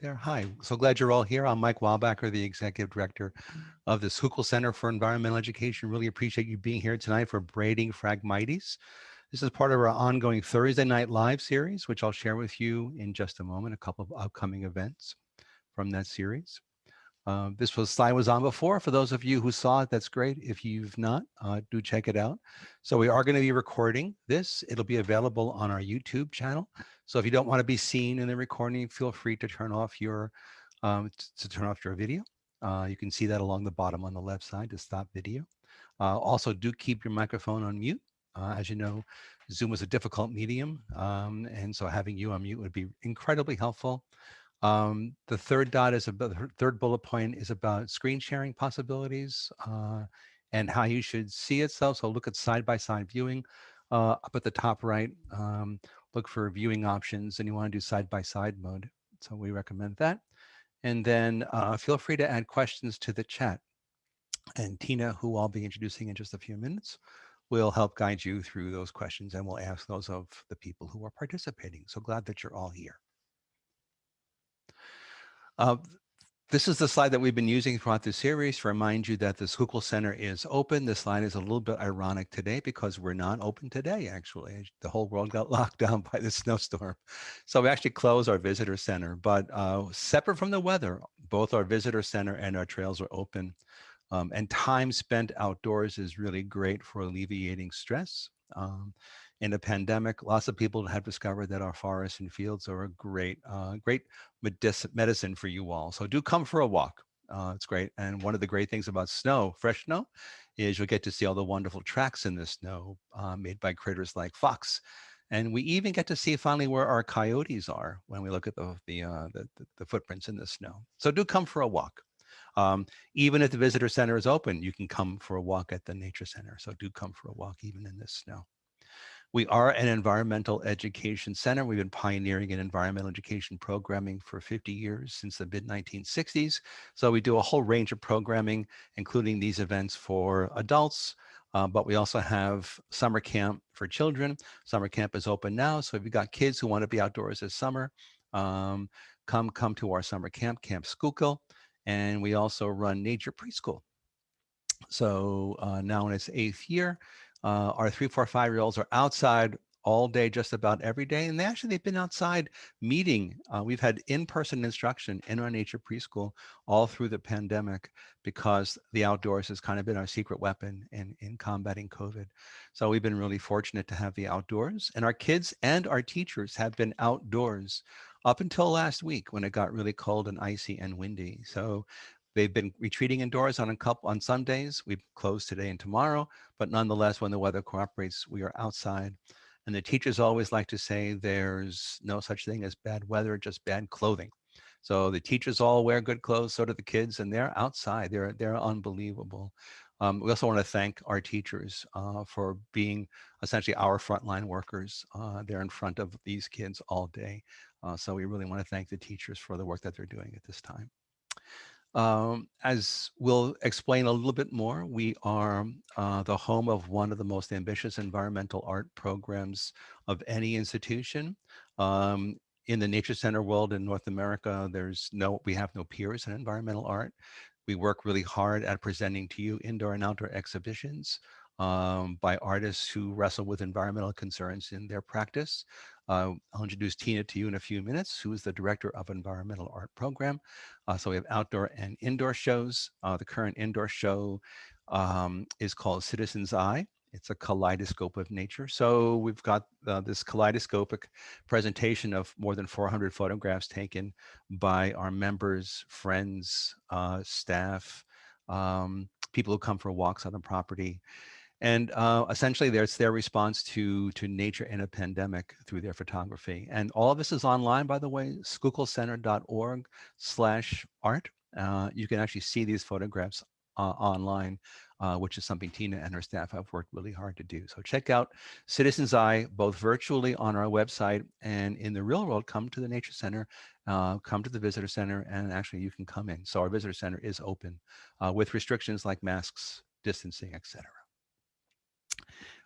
there. Hi. So glad you're all here. I'm Mike Wildbacker, the Executive Director of the Schuylkill Center for Environmental Education. Really appreciate you being here tonight for Braiding Phragmites. This is part of our ongoing Thursday Night Live series, which I'll share with you in just a moment, a couple of upcoming events from that series. Slide was on before. For those of you who saw it, that's great. If you've not, do check it out. So we are going to be recording this. It'll be available on our YouTube channel. So if you don't want to be seen in the recording, feel free to turn off your video. You can see that along the bottom on the left side to stop video. Also, do keep your microphone on mute. As you know, Zoom is a difficult medium, and so having you on mute would be incredibly helpful. The third bullet point is about screen sharing possibilities and how you should see itself. So look at side-by-side viewing up at the top right. Look for viewing options, and you want to do side-by-side mode. So we recommend that. And then feel free to add questions to the chat. And Tina, who I'll be introducing in just a few minutes, will help guide you through those questions, and we'll ask those of the people who are participating. So glad that you're all here. This is the slide that we've been using throughout the series to remind you that the Schuylkill Center is open. This slide is a little bit ironic today because we're not open today, actually. The whole world got locked down by the snowstorm. So we actually closed our visitor center, but separate from the weather, both our visitor center and our trails are open. And time spent outdoors is really great for alleviating stress. In a pandemic, lots of people have discovered that our forests and fields are a great medicine for you all. So do come for a walk. It's great. And one of the great things about snow, fresh snow, is you'll get to see all the wonderful tracks in the snow made by critters like fox. And we even get to see finally where our coyotes are when we look at the footprints in the snow. So do come for a walk. Even if the visitor center is open, you can come for a walk at the nature center. So do come for a walk even in this snow. We are an environmental education center. We've been pioneering in environmental education programming for 50 years, since the mid-1960s. So we do a whole range of programming, including these events for adults, but we also have summer camp for children. Summer camp is open now. So if you've got kids who want to be outdoors this summer, come to our summer camp, Camp Schuylkill. And we also run nature preschool. So now in its 8th year, our 3, 4, 5-year-olds are outside all day, just about every day. And they've been outside meeting. We've had in-person instruction in our nature preschool all through the pandemic because the outdoors has kind of been our secret weapon in combating COVID. So we've been really fortunate to have the outdoors. And our kids and our teachers have been outdoors up until last week when it got really cold and icy and windy. So they've been retreating indoors on some days. We've closed today and tomorrow, but nonetheless, when the weather cooperates, we are outside. And the teachers always like to say there's no such thing as bad weather, just bad clothing. So the teachers all wear good clothes, so do the kids, and they're outside. They're unbelievable. We also want to thank our teachers for being essentially our frontline workers. They're in front of these kids all day. So we really want to thank the teachers for the work that they're doing at this time. As we'll explain a little bit more, we are the home of one of the most ambitious environmental art programs of any institution. In the Nature Center world in North America, we have no peers in environmental art. We work really hard at presenting to you indoor and outdoor exhibitions by artists who wrestle with environmental concerns in their practice. I'll introduce Tina to you in a few minutes, who is the director of environmental art program. So we have outdoor and indoor shows. The current indoor show is called Citizen's Eye. It's a kaleidoscope of nature. So we've got this kaleidoscopic presentation of more than 400 photographs taken by our members, friends, staff, people who come for walks on the property. And essentially, it's their response to nature in a pandemic through their photography. And all of this is online, by the way, schuylkillcenter.org/art. You can actually see these photographs online, which is something Tina and her staff have worked really hard to do. So check out Citizen's Eye, both virtually on our website and in the real world. Come to the Nature Center, come to the Visitor Center, and actually you can come in. So our Visitor Center is open with restrictions like masks, distancing, etc.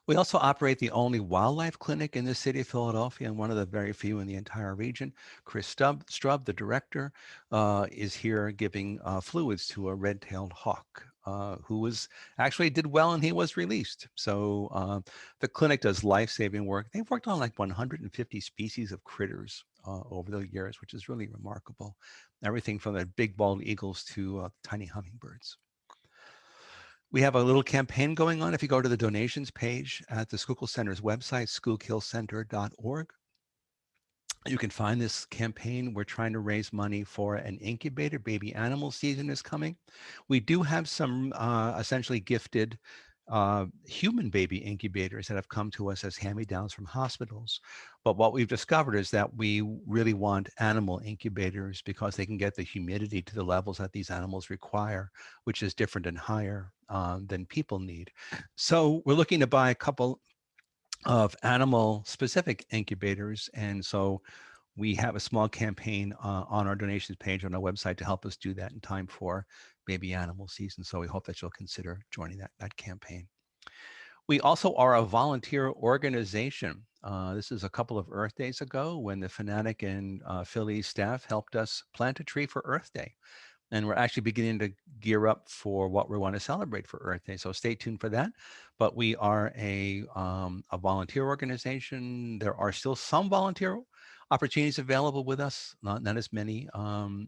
We also operate the only wildlife clinic in the city of Philadelphia and one of the very few in the entire region. Chris Strub, the director, is here giving fluids to a red-tailed hawk who was actually did well and he was released. So the clinic does life-saving work. They've worked on like 150 species of critters over the years, which is really remarkable. Everything from the big bald eagles to tiny hummingbirds. We have a little campaign going on. If you go to the donations page at the Schuylkill Center's website, schuylkillcenter.org, you can find this campaign. We're trying to raise money for an incubator. Baby animal season is coming. We do have some essentially gifted human baby incubators that have come to us as hand-me-downs from hospitals. But what we've discovered is that we really want animal incubators because they can get the humidity to the levels that these animals require, which is different and higher than people need. So we're looking to buy a couple of animal specific incubators. And so we have a small campaign on our donations page on our website to help us do that in time for baby animal season. So we hope that you'll consider joining that campaign. We also are a volunteer organization. This is a couple of Earth Days ago when the Fanatic and Philly staff helped us plant a tree for Earth Day. And we're actually beginning to gear up for what we want to celebrate for Earth Day. So stay tuned for that. But we are a volunteer organization. There are still some volunteer opportunities available with us, not as many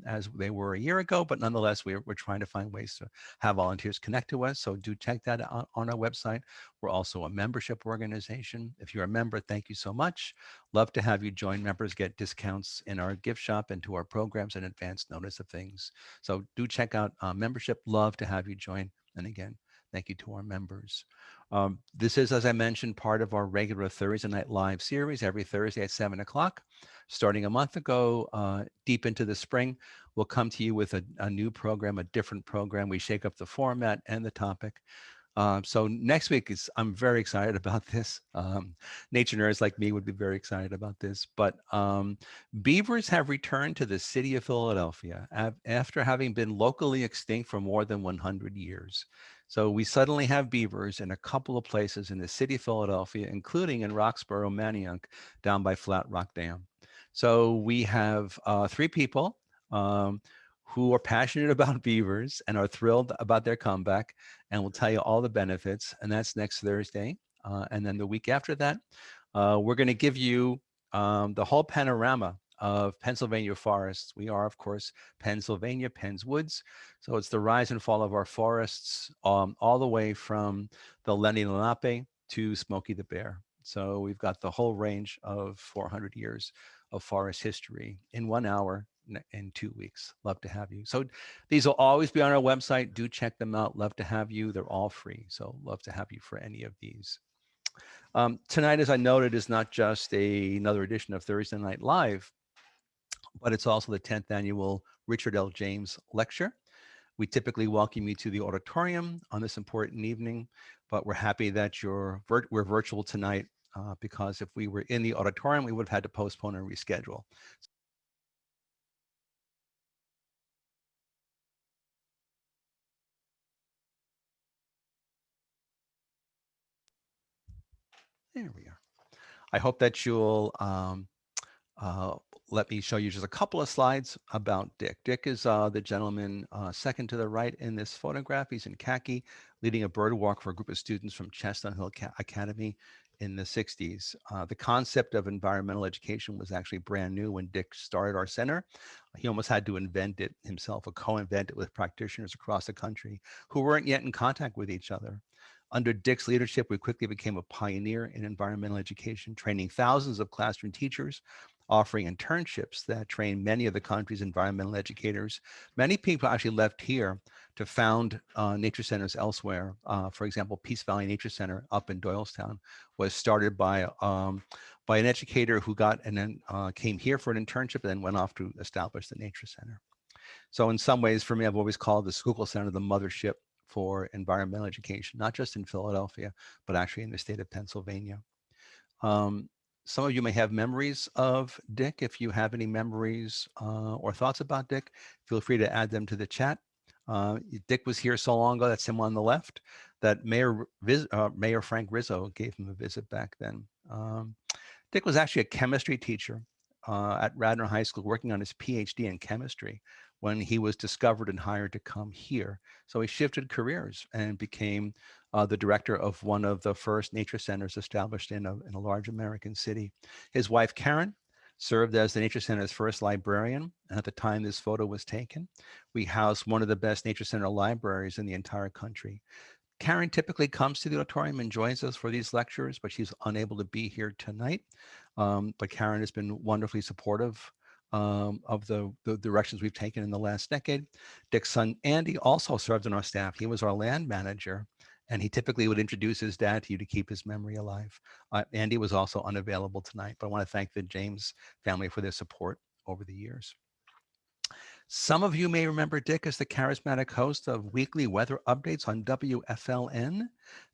as they were a year ago, but nonetheless, we're trying to find ways to have volunteers connect to us. So do check that out on our website. We're also a membership organization. If you're a member, thank you so much. Love to have you join. Members get discounts in our gift shop and to our programs and advance notice of things. So do check out membership. Love to have you join. And again, thank you to our members. This is, as I mentioned, part of our regular Thursday Night Live series every Thursday at 7 o'clock. Starting a month ago, deep into the spring, we'll come to you with a new program, a different program. We shake up the format and the topic. So next week I'm very excited about this. Nature nerds like me would be very excited about this, but beavers have returned to the city of Philadelphia after having been locally extinct for more than 100 years. So we suddenly have beavers in a couple of places in the city of Philadelphia, including in Roxborough, Manayunk, down by Flat Rock Dam. So we have 3 people who are passionate about beavers and are thrilled about their comeback, and we'll tell you all the benefits. And that's next Thursday. And then the week after that, we're going to give you the whole panorama of Pennsylvania forests. We are, of course, Pennsylvania, Penn's Woods. So it's the rise and fall of our forests all the way from the Lenape to Smokey the Bear. So we've got the whole range of 400 years of forest history in 1 hour in 2 weeks. Love to have you. So these will always be on our website. Do check them out. Love to have you. They're all free. So love to have you for any of these. Tonight, as I noted, is not just another edition of Thursday Night Live, but it's also the 10th annual Richard L. James Lecture. We typically welcome you to the auditorium on this important evening, but we're happy that we're virtual tonight because if we were in the auditorium, we would have had to postpone and reschedule. There we are. I hope that you'll uh, let me show you just a couple of slides about Dick. Dick is the gentleman second to the right in this photograph. He's in khaki, leading a bird walk for a group of students from Chestnut Hill Academy in the 60s. The concept of environmental education was actually brand new when Dick started our center. He almost had to invent it himself, or co-invent it with practitioners across the country who weren't yet in contact with each other. Under Dick's leadership, we quickly became a pioneer in environmental education, training thousands of classroom teachers, offering internships that train many of the country's environmental educators. Many people actually left here to found nature centers elsewhere. For example, Peace Valley Nature Center up in Doylestown was started by an educator who got and then came here for an internship and then went off to establish the Nature Center. So in some ways, for me, I've always called the Schuylkill Center the mothership for environmental education, not just in Philadelphia, but actually in the state of Pennsylvania. Some of you may have memories of Dick. If you have any memories or thoughts about Dick, feel free to add them to the chat. Dick was here so long ago, that's him on the left. that Mayor Frank Rizzo gave him a visit back then. Dick was actually a chemistry teacher at Radnor High School, working on his PhD in chemistry when he was discovered and hired to come here. So he shifted careers and became the director of one of the first nature centers established in a large American city. His wife, Karen, served as the Nature Center's first librarian. And at the time this photo was taken, we housed one of the best Nature Center libraries in the entire country. Karen typically comes to the auditorium and joins us for these lectures, but she's unable to be here tonight. But Karen has been wonderfully supportive of the directions we've taken in the last decade. Dick's son, Andy, also served on our staff. He was our land manager, and he typically would introduce his dad to you to keep his memory alive. Andy was also unavailable tonight, but I want to thank the James family for their support over the years. Some of you may remember Dick as the charismatic host of weekly weather updates on WFLN,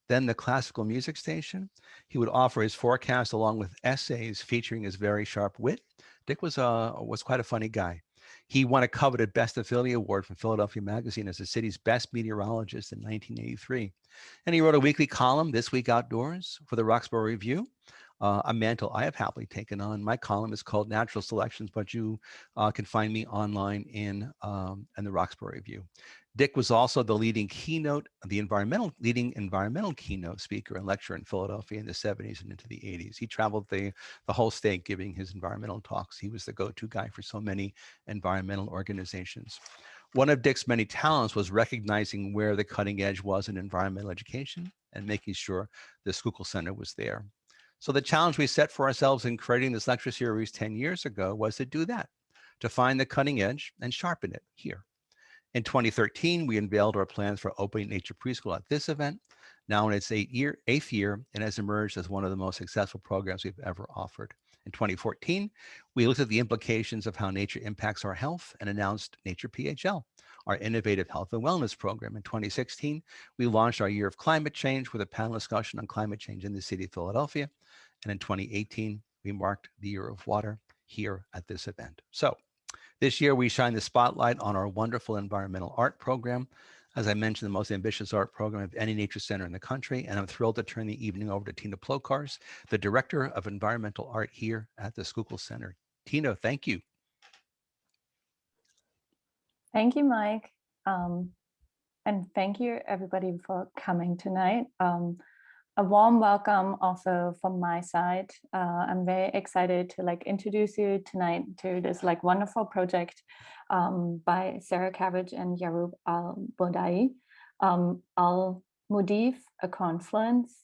then the classical music station. He would offer his forecast along with essays featuring his very sharp wit. Dick was quite a funny guy. He won a coveted Best Affiliate Award from Philadelphia Magazine as the city's best meteorologist in 1983. And he wrote a weekly column, This Week Outdoors, for the Roxborough Review, a mantle I have happily taken on. My column is called Natural Selections, but you can find me online in the Roxborough Review. Dick was also the leading environmental keynote speaker and lecturer in Philadelphia in the 70s and into the 80s. He traveled the whole state giving his environmental talks. He was the go-to guy for so many environmental organizations. One of Dick's many talents was recognizing where the cutting edge was in environmental education and making sure the Schuylkill Center was there. So the challenge we set for ourselves in creating this lecture series 10 years ago was to do that, to find the cutting edge and sharpen it here. In 2013, we unveiled our plans for opening Nature Preschool at this event. Now in its eighth year, it has emerged as one of the most successful programs we've ever offered. In 2014, we looked at the implications of how nature impacts our health and announced Nature PHL, our innovative health and wellness program. In 2016, we launched our Year of Climate Change with a panel discussion on climate change in the city of Philadelphia. And in 2018, we marked the Year of Water here at this event. So this year, we shine the spotlight on our wonderful environmental art program. As I mentioned, the most ambitious art program of any nature center in the country. And I'm thrilled to turn the evening over to Tina Plokars, the Director of Environmental Art here at the Schuylkill Center. Tina, thank you. Thank you, Mike. And thank you, everybody, for coming tonight. A warm welcome also from my side. I'm very excited to introduce you tonight to this wonderful project by Sarah Kavage and Yaroub Al-Obaidi, Al-Mudhif, a confluence.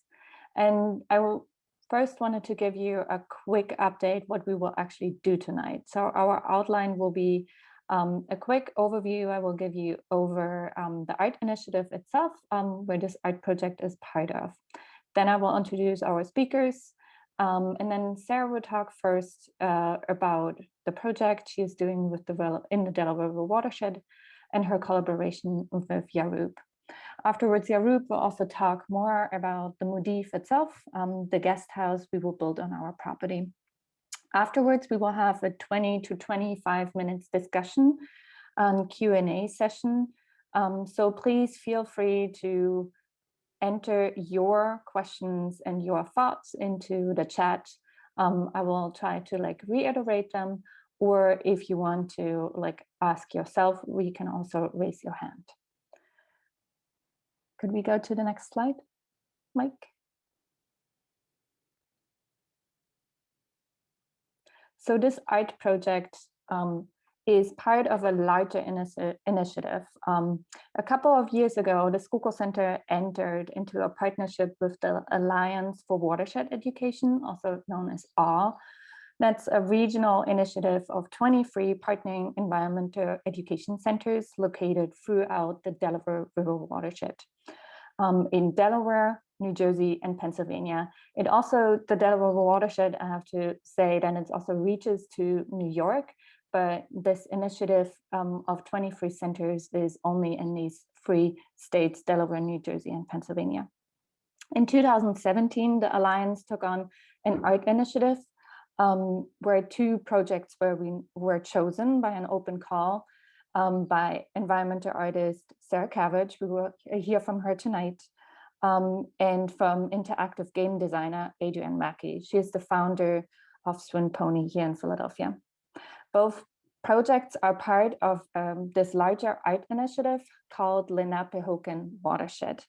And I will first wanted to give you a quick update what we will actually do tonight. So our outline will be a quick overview I will give you over the art initiative itself, where this art project is part of. Then I will introduce our speakers, and then Sarah will talk first about the project she is doing in the Delaware River watershed and her collaboration with Yaroub. Afterwards, Yaroub will also talk more about the Mudhif itself, the guest house we will build on our property. Afterwards, we will have a 20 to 25 minutes discussion Q&A session. So please feel free to enter your questions and your thoughts into the chat. I will try to reiterate them, or if you want to ask yourself, we can also raise your hand. Could we go to the next slide, Mike? So this art project is part of a larger initiative. A couple of years ago, the Schuylkill Center entered into a partnership with the Alliance for Watershed Education, also known as AWE. That's a regional initiative of 23 partnering environmental education centers located throughout the Delaware River watershed. In Delaware, New Jersey, and Pennsylvania. The Delaware watershed, I have to say that it also reaches to New York, but this initiative of 23 centers is only in these 3 states, Delaware, New Jersey, and Pennsylvania. In 2017, the Alliance took on an art initiative where 2 projects were chosen by an open call by environmental artist Sarah Kavage. We will hear from her tonight. and from interactive game designer Adrian Mackie. She is the founder of Swim Pony here in Philadelphia. Both projects are part of this larger art initiative called Lenapehoking Watershed.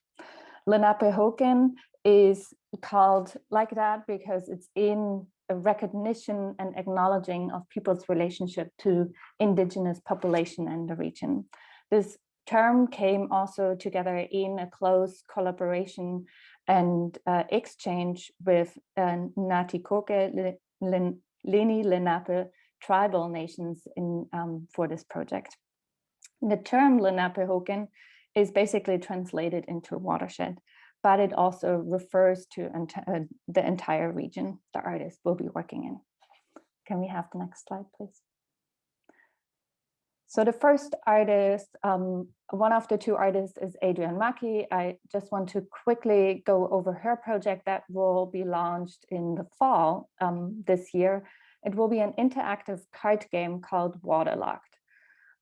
Lenapehoking is called like that because it's in a recognition and acknowledging of people's relationship to indigenous population in the region. This term came also together in a close collaboration and exchange with Natikoke, Leni Lenape tribal nations for this project. The term Lenapehoking is basically translated into watershed, but it also refers to the entire region the artist will be working in. Can we have the next slide, please? So the first artist, one of the two artists is Adrian Mackie. I just want to quickly go over her project that will be launched in the fall this year. It will be an interactive card game called Waterlogged.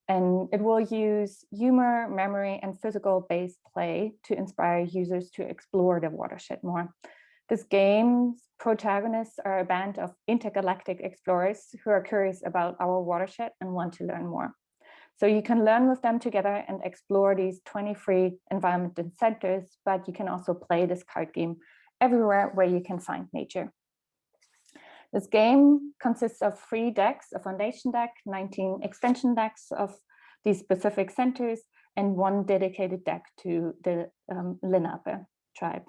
And it will use humor, memory, and physical-based play to inspire users to explore the watershed more. This game's protagonists are a band of intergalactic explorers who are curious about our watershed and want to learn more. So you can learn with them together and explore these 23 environmental centers, but you can also play this card game everywhere where you can find nature. This game consists of 3 decks, a foundation deck, 19 extension decks of these specific centers, and 1 dedicated deck to the Lenape tribe.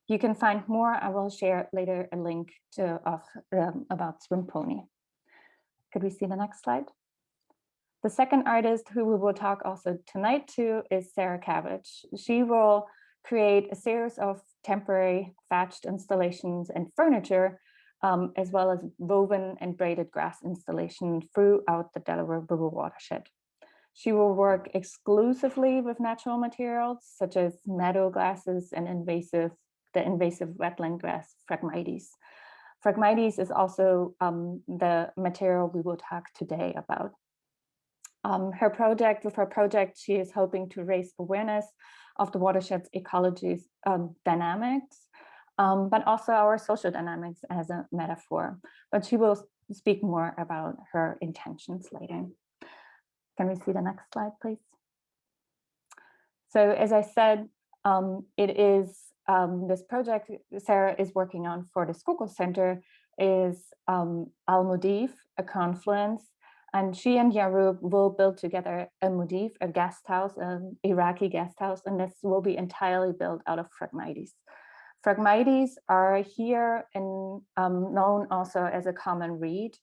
You can find more. I will share later a link about Swim Pony. Could we see the next slide? The second artist who we will talk also tonight to is Sarah Kavage. She will create a series of temporary thatched installations and furniture, as well as woven and braided grass installation throughout the Delaware River watershed. She will work exclusively with natural materials such as meadow grasses and the invasive wetland grass Phragmites. Phragmites is also the material we will talk today about. With her project, she is hoping to raise awareness of the watershed's ecology's dynamics, but also our social dynamics as a metaphor. But she will speak more about her intentions later. Can we see the next slide, please? So as I said, it is this project Sarah is working on for the Schuylkill Center is Al-Mudhif, a confluence. And she and Yaroub will build together Al-Mudhif, a guest house, an Iraqi guest house, and this will be entirely built out of Phragmites. Phragmites are here and known also as a common reed,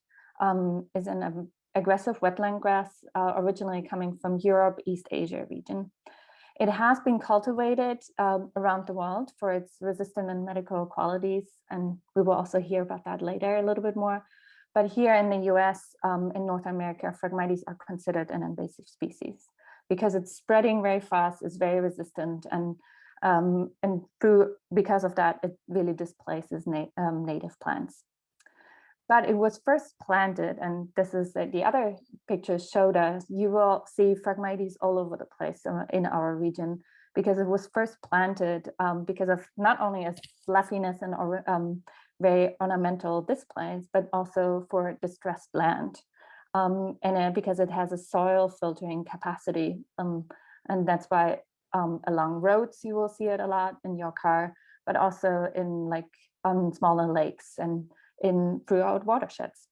is an aggressive wetland grass originally coming from Europe, East Asia region. It has been cultivated around the world for its resistant and medical qualities, and we will also hear about that later a little bit more. But here in the US, in North America, Phragmites are considered an invasive species because it's spreading very fast, it's very resistant, and because of that, it really displaces native plants. But it was first planted, and this is the other pictures showed us, you will see Phragmites all over the place in our region because it was first planted because of not only its fluffiness and very ornamental displays, but also for distressed land. And because it has a soil filtering capacity. And that's why along roads, you will see it a lot in your car, but also in on smaller lakes and throughout watersheds.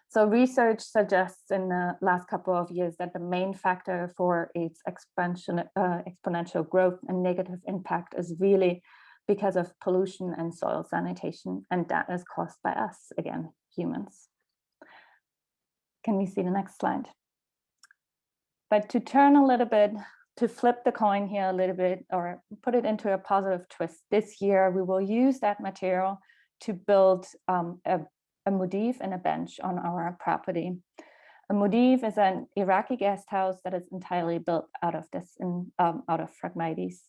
So research suggests in the last couple of years that the main factor for its exponential growth and negative impact is really because of pollution and soil sanitation, and that is caused by us, again, humans. Can we see the next slide? But to turn a little bit, to flip the coin here a little bit, or put it into a positive twist, this year we will use that material to build a Mudhif and a bench on our property. A Mudhif is an Iraqi guest house that is entirely built out of Phragmites.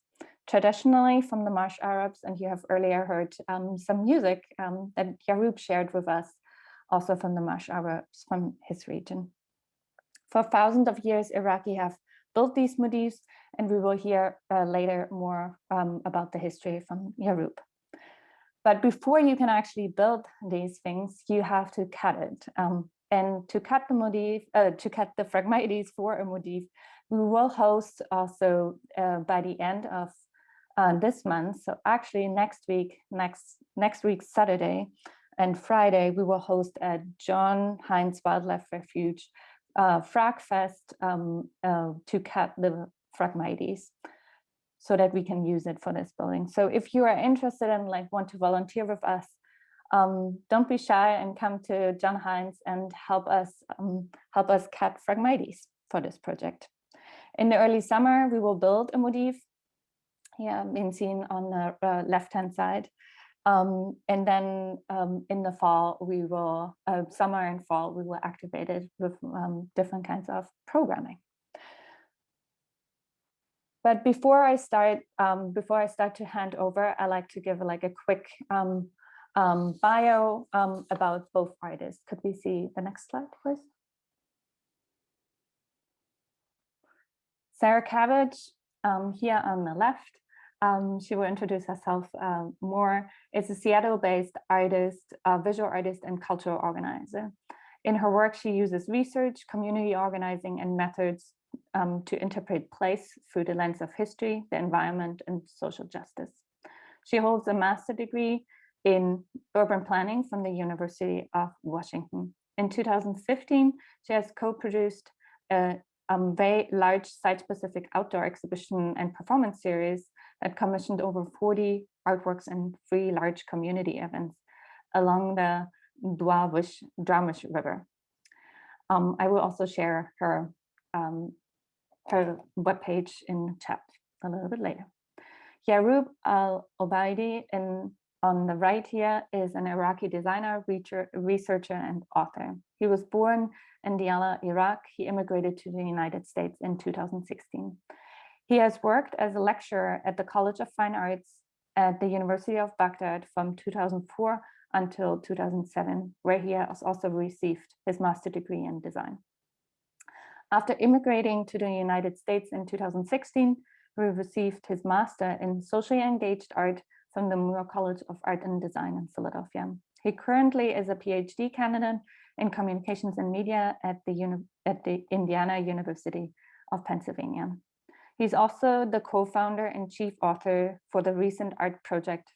Traditionally from the Marsh Arabs, and you have earlier heard some music that Yaroub shared with us, also from the Marsh Arabs from his region. For thousands of years, Iraqi have built these Mudhifs, and we will hear later more about the history from Yaroub. But before you can actually build these things, you have to cut it. And to cut the Mudhif, to cut the Phragmites for a Mudhif, we will host also by the end of this month. So actually next week, Saturday and Friday, we will host at John Hines Wildlife Refuge Fragfest to cut the Phragmites, so that we can use it for this building. So if you are interested and want to volunteer with us, don't be shy and come to John Hines and help us cut Phragmites for this project. In the early summer, we will build a Mudhif, here being seen on the left-hand side. And then in the fall, we will, summer and fall, we will activate it with different kinds of programming. But before I start to hand over, I like to give a quick bio about both artists. Could we see the next slide, please? Sarah Kavage, here on the left. She will introduce herself more. Is a Seattle-based artist, visual artist, and cultural organizer. In her work, she uses research, community organizing, and methods to interpret place through the lens of history, the environment, and social justice. She holds a master's degree in urban planning from the University of Washington. In 2015, she has co-produced a very large site-specific outdoor exhibition and performance series that commissioned over 40 artworks and 3 large community events along the Delaware River. I will also share her webpage in the chat a little bit later. Yaroub Al-Obaidi on the right here is an Iraqi designer, researcher, and author. He was born in Diyala, Iraq. He immigrated to the United States in 2016. He has worked as a lecturer at the College of Fine Arts at the University of Baghdad from 2004 until 2007, where he has also received his master's degree in design. After immigrating to the United States in 2016, he received his master in socially engaged art from the Moore College of Art and Design in Philadelphia. He currently is a PhD candidate in communications and media at the Indiana University of Pennsylvania. He's also the co-founder and chief author for the recent art project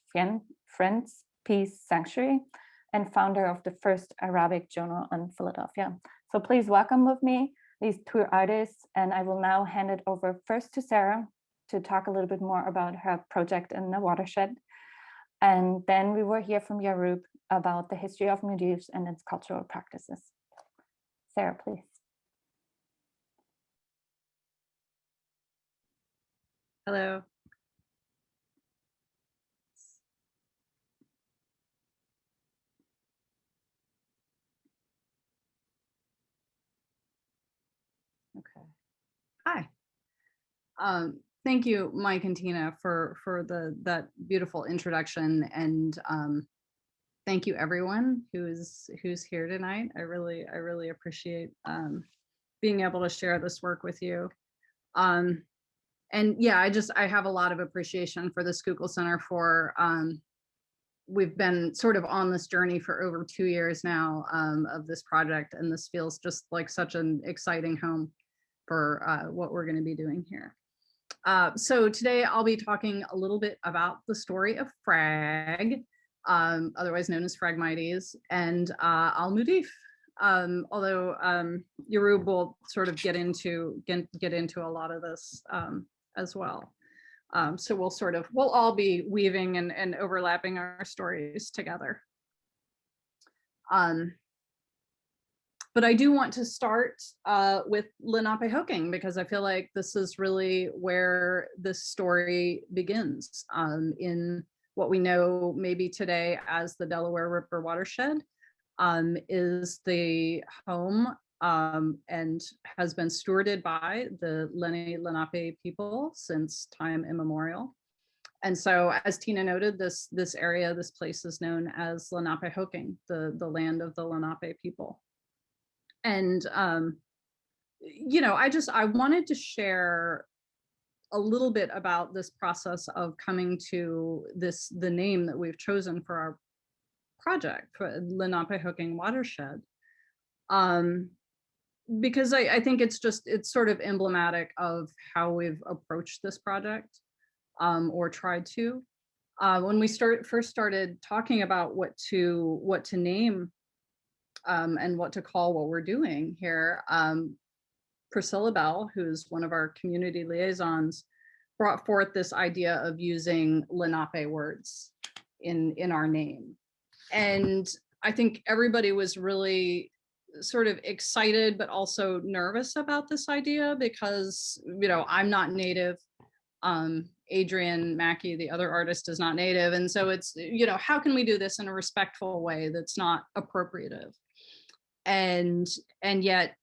Friends, Peace, Sanctuary, and founder of the first Arabic journal in Philadelphia. So please welcome with me these 2 artists, and I will now hand it over first to Sarah to talk a little bit more about her project in the watershed. And then we will hear from Yaroub about the history of Mudhifs and its cultural practices. Sarah, please. Hello. Okay. Hi. Thank you, Mike and Tina, for that beautiful introduction, and thank you everyone who's here tonight. I really appreciate being able to share this work with you. And yeah, I have a lot of appreciation for the Schuylkill Center for, we've been sort of on this journey for over 2 years now of this project, and this feels just like such an exciting home for what we're going to be doing here. So today I'll be talking a little bit about the story of Phrag, otherwise known as Phragmites, and Al-Mudhif. Although Yaroub will sort of get into a lot of this as well. So we'll all be weaving and overlapping our stories together. But I do want to start with Lenapehoking, because I feel like this is really where this story begins, in what we know maybe today as the Delaware River watershed, is the home and has been stewarded by the Lenape people since time immemorial. And so, as Tina noted, this place is known as Lenapehoking, the land of the Lenape people. And I wanted to share a little bit about this process of coming to the name that we've chosen for our project, for Lenapehoking Watershed. Because I think it's sort of emblematic of how we've approached this project, or tried to. When we first started talking about what to name, and what to call what we're doing here, Priscilla Bell, who's one of our community liaisons, brought forth this idea of using Lenape words in our name. And I think everybody was really sort of excited, but also nervous about this idea because, I'm not Native. Adrian Mackie, the other artist, is not Native. And so it's, how can we do this in a respectful way that's not appropriative? And yet,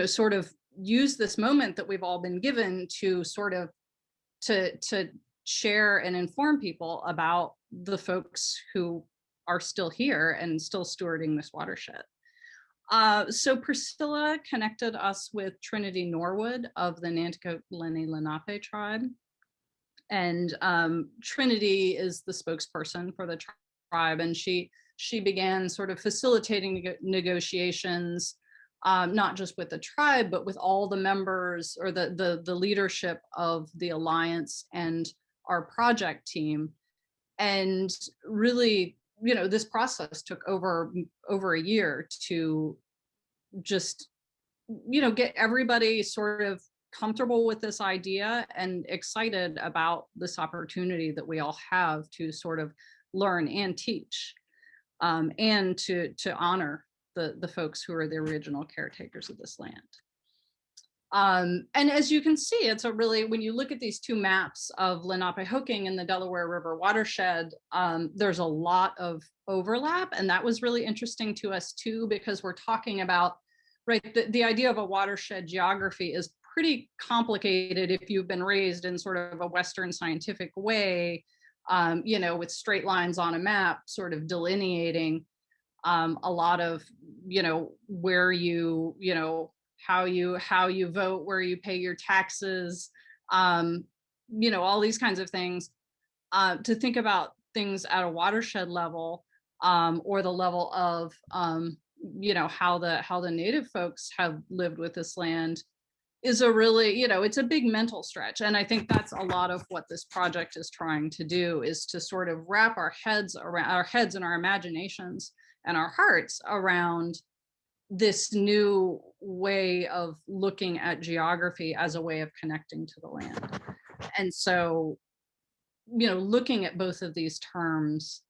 sort of use this moment that we've all been given to sort of to share and inform people about the folks who are still here and still stewarding this watershed. So Priscilla connected us with Trinity Norwood of the Nanticoke Lenni Lenape tribe. And Trinity is the spokesperson for the tribe, and she began sort of facilitating negotiations, not just with the tribe, but with all the members or the leadership of the alliance and our project team. And really, this process took over a year to just, get everybody sort of comfortable with this idea and excited about this opportunity that we all have to sort of learn and teach, and to honor the folks who are the original caretakers of this land. And as you can see, it's a really, when you look at these two maps of Lenapehoking and the Delaware River watershed, there's a lot of overlap. And that was really interesting to us too, because we're talking about, right, the idea of a watershed geography is pretty complicated if you've been raised in sort of a Western scientific way, with straight lines on a map, sort of delineating a lot of, where you, how you vote, where you pay your taxes, all these kinds of things. To think about things at a watershed level, or the level of, how the Native folks have lived with this land is a really, it's a big mental stretch. And I think that's a lot of what this project is trying to do, is to sort of wrap our heads and our imaginations and our hearts around this new way of looking at geography as a way of connecting to the land. And so, looking at both of these terms,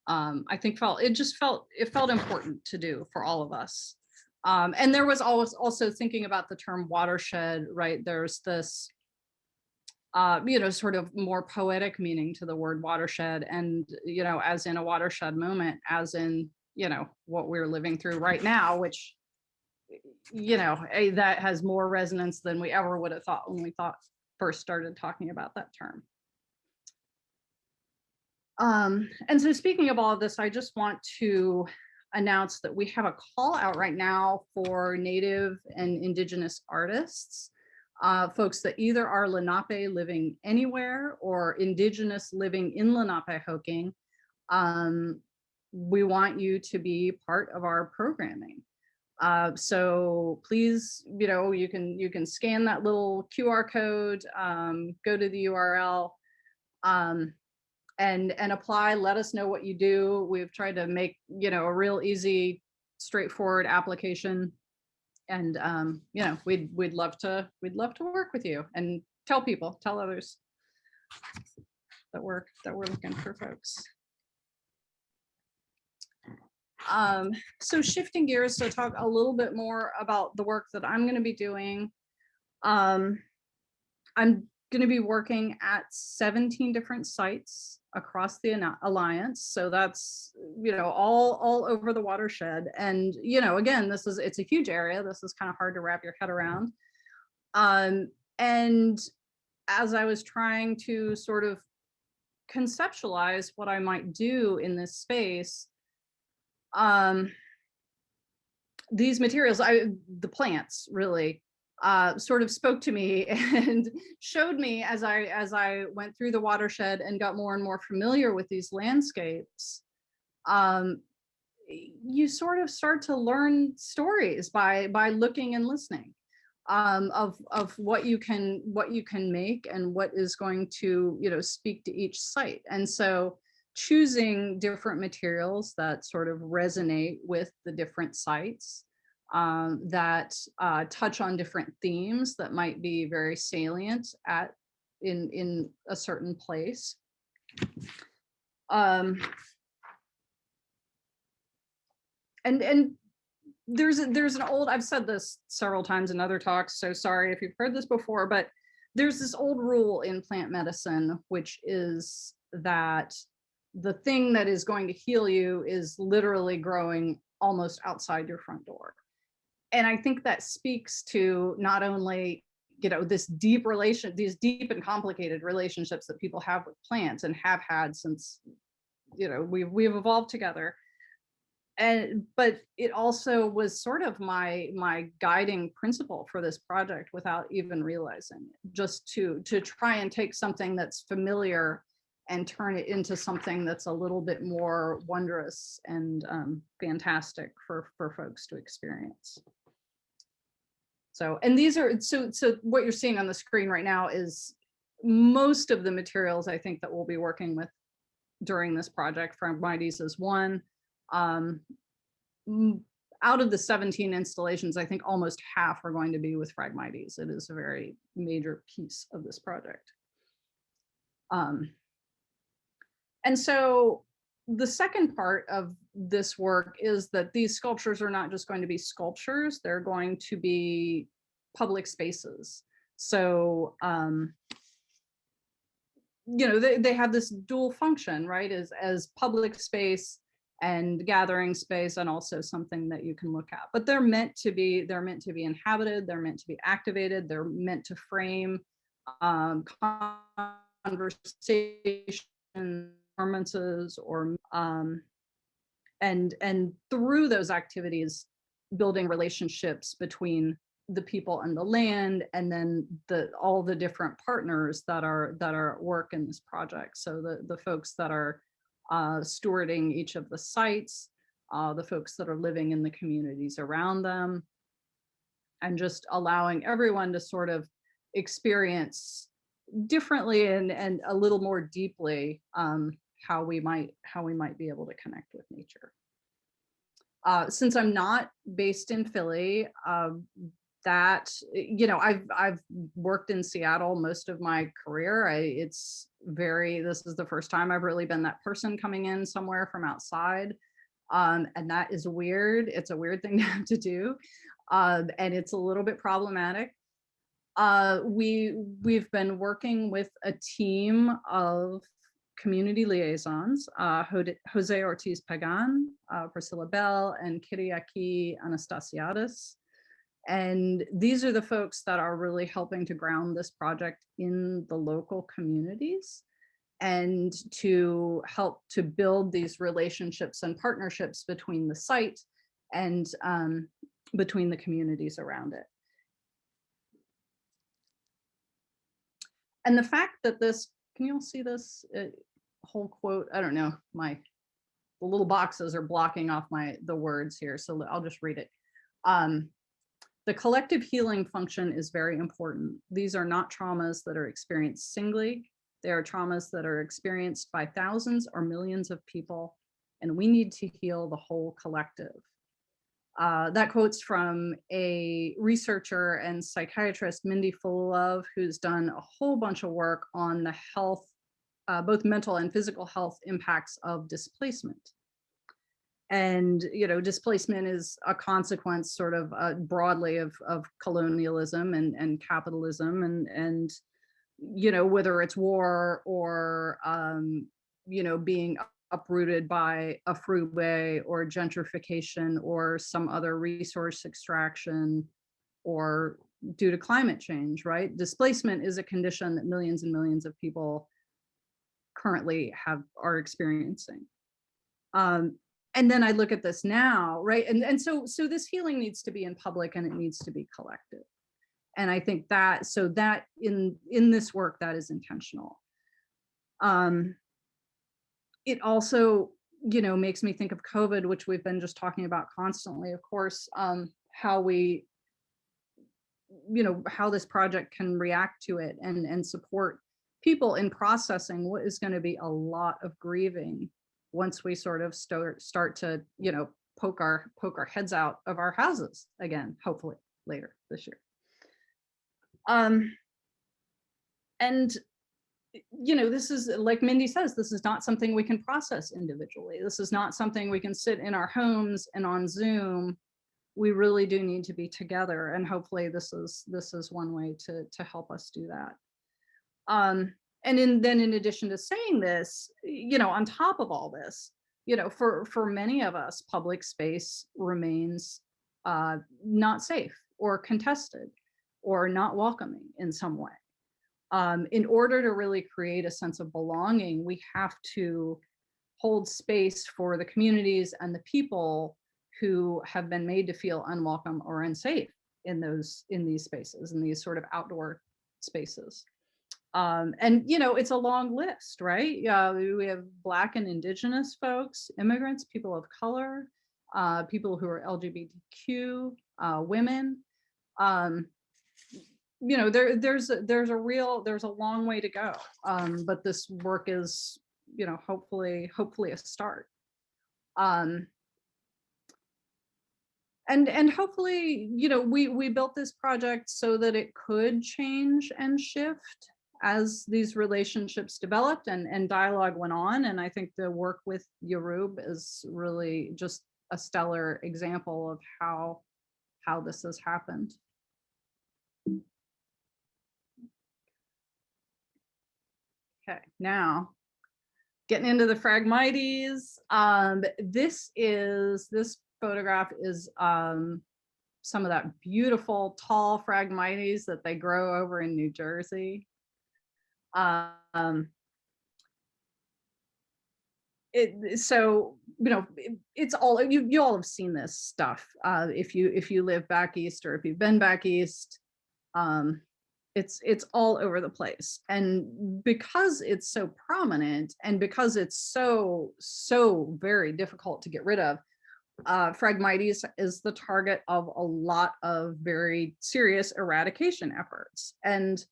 I think it felt important to do for all of us. And there was also thinking about the term watershed, right? There's this, sort of more poetic meaning to the word watershed, and, as in a watershed moment, as in, what we're living through right now, which, that has more resonance than we ever would have thought when we first started talking about that term. And so speaking of all of this, I just want to announce that we have a call out right now for Native and Indigenous artists, folks that either are Lenape living anywhere or Indigenous living in Lenapehoking. We want you to be part of our programming. So please, you can scan that little QR code, go to the URL, and apply. Let us know what you do. We've tried to make, a real easy, straightforward application. And, we'd love to work with you and tell others that we're looking for folks. So shifting gears to talk a little bit more about the work that I'm going to be doing. I'm going to be working at 17 different sites across the Alliance. So that's, all over the watershed. And, again, it's a huge area. This is kind of hard to wrap your head around. And as I was trying to sort of conceptualize what I might do in this space, these materials, the plants really sort of spoke to me and showed me as I went through the watershed and got more and more familiar with these landscapes. You sort of start to learn stories by looking and listening, of what you can make and what is going to, you know, speak to each site. And so choosing different materials that sort of resonate with the different sites, that touch on different themes that might be very salient in a certain place. And there's an old, I've said this several times in other talks, so sorry if you've heard this before, but there's this old rule in plant medicine, which is that the thing that is going to heal you is literally growing almost outside your front door. And I think that speaks to not only, you know, these deep and complicated relationships that people have with plants and have had since, you know, we've evolved together. But it also was sort of my guiding principle for this project without even realizing it, just to try and take something that's familiar and turn it into something that's a little bit more wondrous and fantastic for folks to experience. So, and these are, so what you're seeing on the screen right now is most of the materials I think that we'll be working with during this project. Phragmites is one. Out of the 17 installations, I think almost half are going to be with Phragmites. It is a very major piece of this project. And so the second part of this work is that these sculptures are not just going to be sculptures, they're going to be public spaces. So, you know, they have this dual function, right, as public space and gathering space, and also something that you can look at. But they're meant to be inhabited, they're meant to be activated, they're meant to frame conversation, performances, or and through those activities, building relationships between the people and the land, and then all the different partners that are at work in this project. So the folks that are stewarding each of the sites, the folks that are living in the communities around them, and just allowing everyone to sort of experience differently and a little more deeply how we might be able to connect with nature. Since I'm not based in Philly, that, you know, I've worked in Seattle most of my career. This is the first time I've really been that person coming in somewhere from outside. And that is weird. It's a weird thing to have to do. And it's a little bit problematic. We've been working with a team of community liaisons, Jose Ortiz Pagan, Priscilla Bell, and Kyriaki Anastasiadis. And these are the folks that are really helping to ground this project in the local communities and to help to build these relationships and partnerships between the site and between the communities around it. And the fact that this, can you all see this whole quote? I don't know, the little boxes are blocking off the words here, so I'll just read it. The collective healing function is very important. These are not traumas that are experienced singly. They are traumas that are experienced by thousands or millions of people, and we need to heal the whole collective. That quote's from a researcher and psychiatrist, Mindy Fullilove, who's done a whole bunch of work on the health, both mental and physical health impacts of displacement. And, you know, displacement is a consequence sort of broadly of colonialism and capitalism and, you know, whether it's war or, you know, being uprooted by a freeway or gentrification or some other resource extraction or due to climate change, right? Displacement is a condition that millions and millions of people currently are experiencing. And then I look at this now, right? And so this healing needs to be in public and it needs to be collective. And I think that, so that in this work, that is intentional. It also, you know, makes me think of COVID, which we've been just talking about constantly, of course, how we, you know, how this project can react to it and support people in processing what is going to be a lot of grieving once we sort of start to, you know, poke our heads out of our houses again, hopefully later this year. And you know, this is, like Mindy says, this is not something we can process individually. This is not something we can sit in our homes and on Zoom. We really do need to be together, and hopefully this is one way to help us do that. And then in addition to saying this, you know, on top of all this, you know, for many of us, public space remains not safe or contested or not welcoming in some way. In order to really create a sense of belonging, we have to hold space for the communities and the people who have been made to feel unwelcome or unsafe in these spaces, in these sort of outdoor spaces. And you know, it's a long list, right? We have Black and Indigenous folks, immigrants, people of color, people who are LGBTQ, women. You know, there's a long way to go, but this work is, you know, hopefully a start, and hopefully, you know, we built this project so that it could change and shift as these relationships developed and dialogue went on. And I think the work with Yaroub is really just a stellar example of how this has happened. Okay, now getting into the Phragmites. This photograph is some of that beautiful tall Phragmites that they grow over in New Jersey. So you know, it's all, you all have seen this stuff if you live back east, or if you've been back east. It's all over the place, and because it's so prominent and because it's so very difficult to get rid of, Phragmites is the target of a lot of very serious eradication efforts. And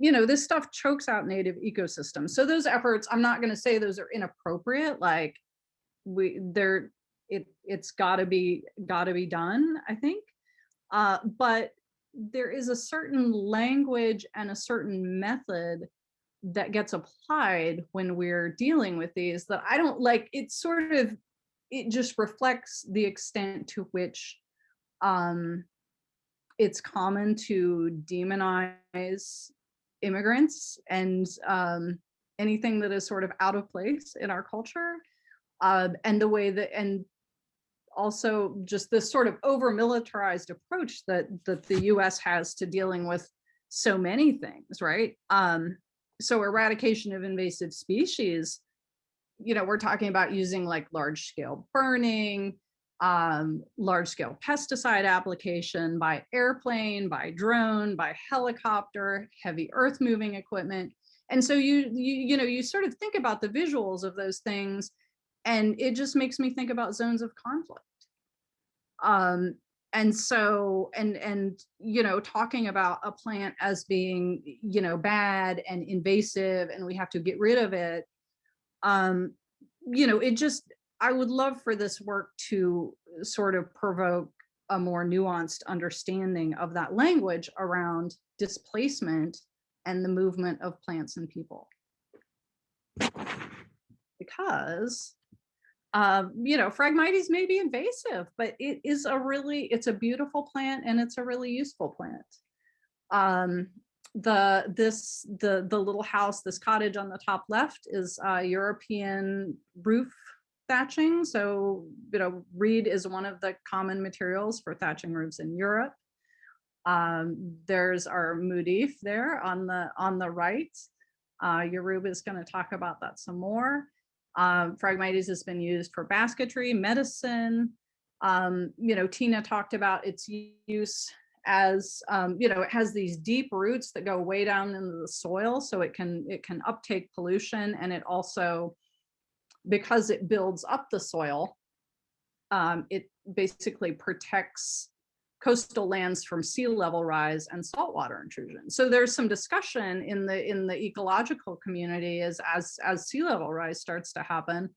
you know, this stuff chokes out native ecosystems. So those efforts, I'm not going to say those are inappropriate. Like it's got to be done, I think. But there is a certain language and a certain method that gets applied when we're dealing with these that I don't like. It just reflects the extent to which it's common to demonize immigrants and anything that is sort of out of place in our culture, and the way that, and also just this sort of over-militarized approach that the US has to dealing with so many things, right? So eradication of invasive species, you know, we're talking about using like large-scale burning, large-scale pesticide application by airplane, by drone, by helicopter, heavy earth-moving equipment. And so you know, you sort of think about the visuals of those things, and it just makes me think about zones of conflict. And so, and you know, talking about a plant as being, you know, bad and invasive and we have to get rid of it, you know, it just, I would love for this work to sort of provoke a more nuanced understanding of that language around displacement and the movement of plants and people. Because you know, Phragmites may be invasive, but it's a beautiful plant, and it's a really useful plant. The little house, this cottage on the top left, is European roof thatching. So, you know, reed is one of the common materials for thatching roofs in Europe. There's our Al-Mudhif there on the right. Yaroub is going to talk about that some more. Phragmites has been used for basketry, medicine. You know, Tina talked about its use as you know, it has these deep roots that go way down into the soil, so it can uptake pollution, and it also, because it builds up the soil, it basically protects coastal lands from sea level rise and saltwater intrusion. So there's some discussion in the ecological community as sea level rise starts to happen.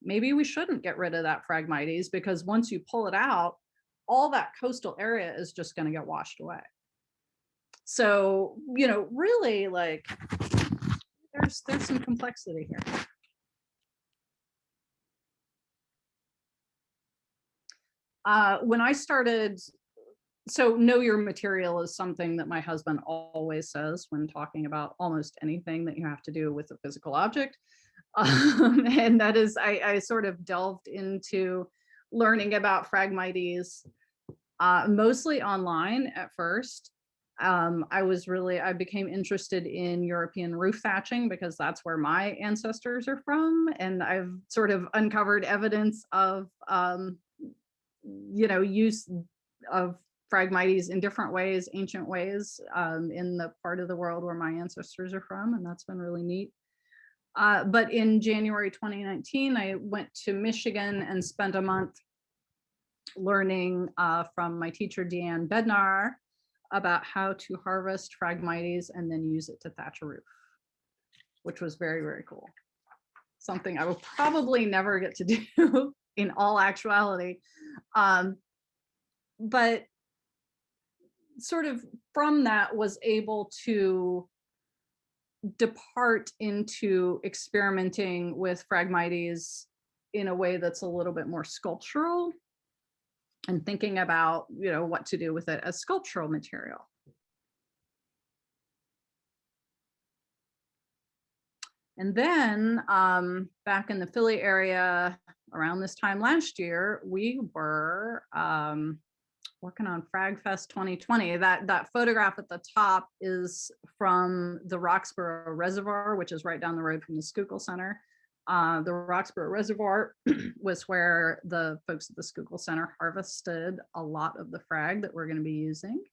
Maybe we shouldn't get rid of that Phragmites, because once you pull it out, all that coastal area is just going to get washed away. So, you know, really, like, there's some complexity here. When I started, so know your material is something that my husband always says when talking about almost anything that you have to do with a physical object. And that is, I sort of delved into learning about Phragmites, mostly online at first. I became interested in European roof thatching because that's where my ancestors are from. And I've sort of uncovered evidence of, you know, use of Phragmites in different ways, ancient ways, in the part of the world where my ancestors are from. And that's been really neat. But in January 2019, I went to Michigan and spent a month learning from my teacher, Deanne Bednar, about how to harvest Phragmites and then use it to thatch a roof, which was very, very cool. Something I will probably never get to do in all actuality. But sort of from that was able to depart into experimenting with Phragmites in a way that's a little bit more sculptural and thinking about, you know, what to do with it as sculptural material. And then back in the Philly area around this time last year, we were working on FragFest 2020. That photograph at the top is from the Roxborough Reservoir, which is right down the road from the Schuylkill Center. The Roxborough Reservoir was where the folks at the Schuylkill Center harvested a lot of the frag that we're going to be using.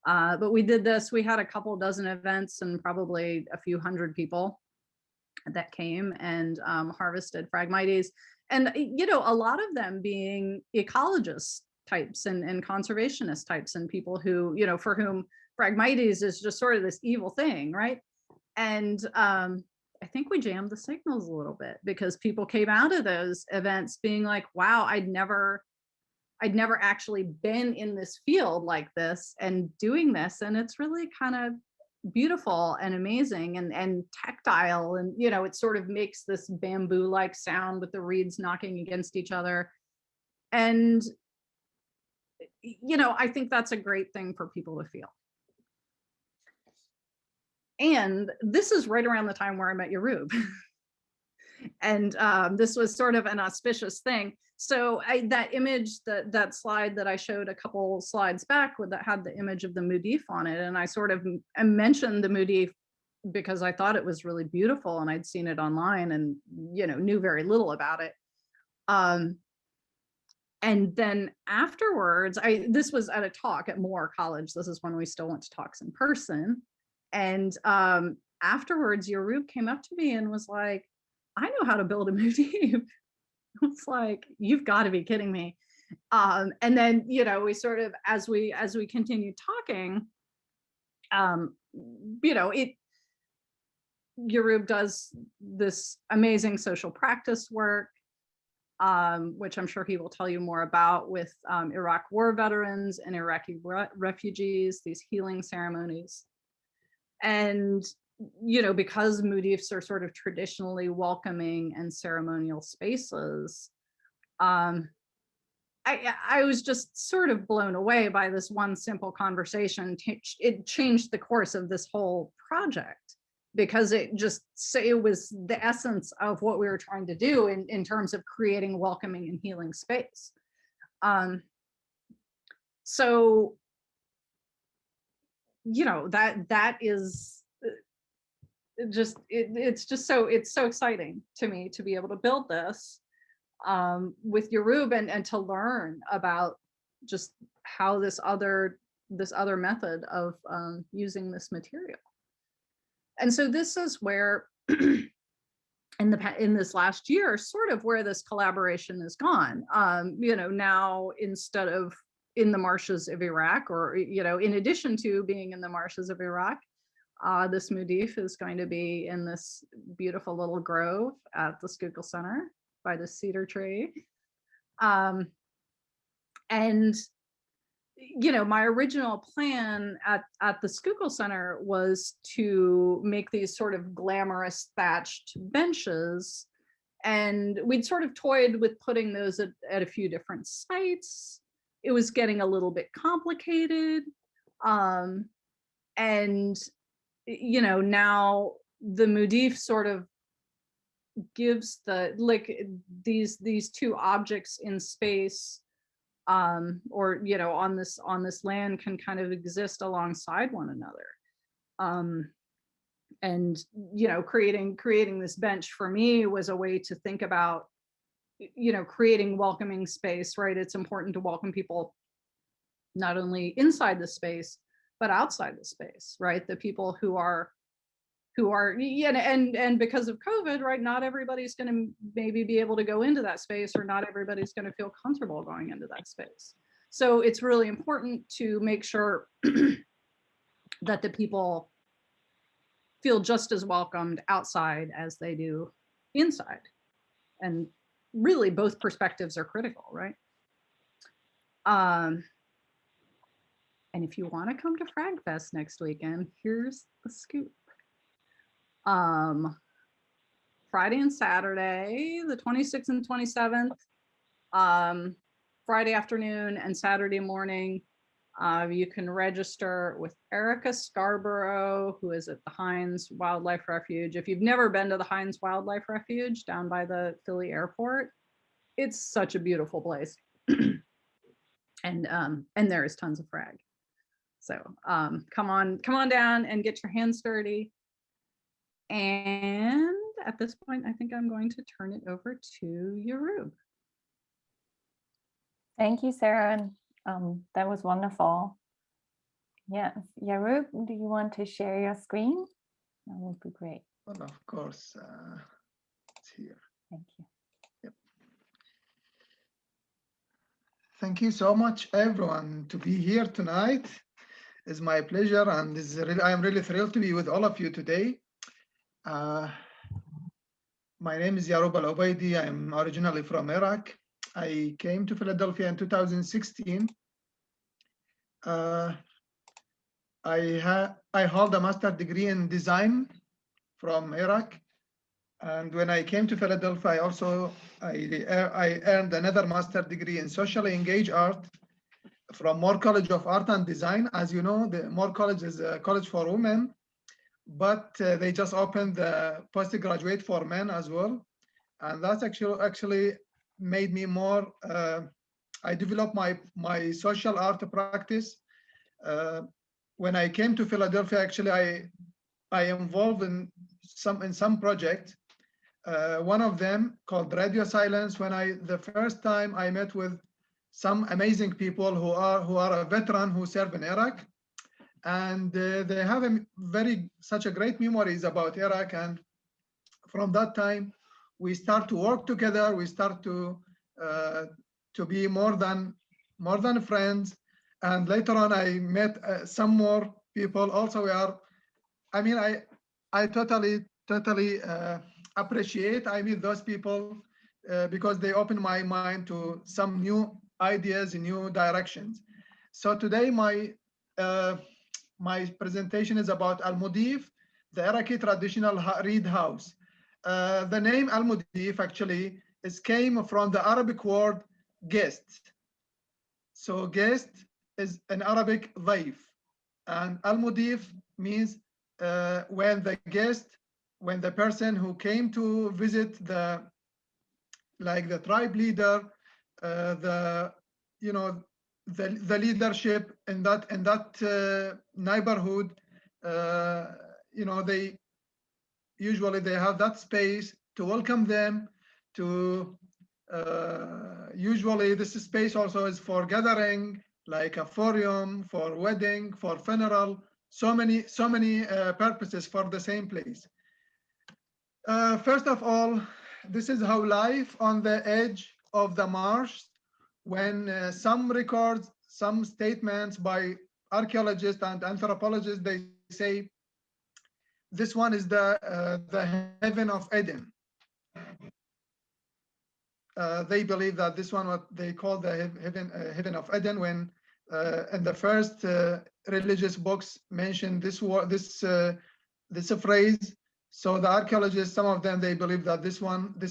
But we did this, we had a couple dozen events and probably a few hundred people that came and harvested Phragmites. And, you know, a lot of them being ecologists types and conservationist types and people who, you know, for whom Phragmites is just sort of this evil thing, right? And I think we jammed the signals a little bit because people came out of those events being like, wow, I'd never actually been in this field like this and doing this. And it's really kind of beautiful and amazing and tactile. And, you know, it sort of makes this bamboo-like sound with the reeds knocking against each other. And, you know, I think that's a great thing for people to feel. And this is right around the time where I met Yaroub. And this was sort of an auspicious thing. So that image, that slide that I showed a couple slides back that had the image of the Al-Mudhif on it. And I sort of mentioned the Al-Mudhif because I thought it was really beautiful and I'd seen it online and, you know, knew very little about it. And then afterwards, this was at a talk at Moore College. This is when we still went to talks in person. And afterwards, Yaroub came up to me and was like, I know how to build a Al-Mudhif. It's like, you've got to be kidding me. And then, you know, we sort of, as we continued talking, you know, Yaroub does this amazing social practice work, which I'm sure he will tell you more about with Iraq war veterans and Iraqi refugees, these healing ceremonies. And, you know, because Al-Mudhifs are sort of traditionally welcoming and ceremonial spaces, I was just sort of blown away by this one simple conversation. It changed the course of this whole project because it was the essence of what we were trying to do in terms of creating welcoming and healing space. So, you know, that is just, it's so exciting to me to be able to build this with Yaroub and to learn about just how this other method of using this material. And so this is where in this last year, sort of where this collaboration has gone. Now instead of in the marshes of Iraq, or in addition to being in the marshes of Iraq, this Mudhif is going to be in this beautiful little grove at the Schuylkill Center by the cedar tree. And my original plan at the Schuylkill Center was to make these sort of glamorous thatched benches. And we'd sort of toyed with putting those at a few different sites. It was getting a little bit complicated. And, now the Mudhif sort of gives these two objects in space, or on this land, can kind of exist alongside one another. And creating this bench for me was a way to think about creating welcoming space, right? It's important to welcome people not only inside the space but outside the space, right? The people who are and because of COVID, right, not everybody's going to maybe be able to go into that space, or not everybody's going to feel comfortable going into that space. So it's really important to make sure that the people feel just as welcomed outside as they do inside. And really both perspectives are critical, right? And if you want to come to Frag Fest next weekend, here's the scoop. Friday and Saturday, the 26th and 27th, Friday afternoon and Saturday morning, you can register with Erica Scarborough, who is at the Hines Wildlife Refuge. If you've never been to the Hines Wildlife Refuge down by the Philly airport, it's such a beautiful place. And there is tons of frag. So come on down and get your hands dirty. And at this point, I think I'm going to turn it over to Yaroub. Thank you, Sarah. That was wonderful. Yes, Yaroub, do you want to share your screen? That would be great. Well, of course, it's here. Thank you. Yep. Thank you so much, everyone, to be here tonight. It's my pleasure, and I'm really thrilled to be with all of you today. My name is Yaroub Al-Obaidi. I'm originally from Iraq. I came to Philadelphia in 2016. I hold a master's degree in design from Iraq. And when I came to Philadelphia, I earned another master's degree in socially engaged art from Moore College of Art and Design. As you know, the Moore College is a college for women, but they just opened the postgraduate for men as well. And that's actually made me more, I developed my social art practice. When I came to Philadelphia, actually, I involved in some project. One of them called Radio Silence, when the first time I met with some amazing people who are a veteran who serve in Iraq. And they have such a great memories about Iraq. And from that time, we start to work together. We start to be more than friends. And later on, I met some more people. Also, I totally appreciate. I meet those people because they open my mind to some new ideas and new directions. So today, my presentation is about Al-Mudhif, the Iraqi traditional reed house. The name Al-Mudhif actually came from the Arabic word guest. So guest is in Arabic ضيف, and Al-Mudhif means when the person who came to visit the tribe leader, the leadership in that neighborhood, they usually have that space to welcome them, to Usually this space also is for gathering, like a forum, for wedding, for funeral, so many purposes for the same place. First of all, this is how life on the edge of the marsh, when some records, some statements by archaeologists and anthropologists, they say this one is the heaven of Eden. They believe that this one, what they call the heaven of Eden, when in the first religious books mention this phrase. So the archaeologists, some of them, they believe that this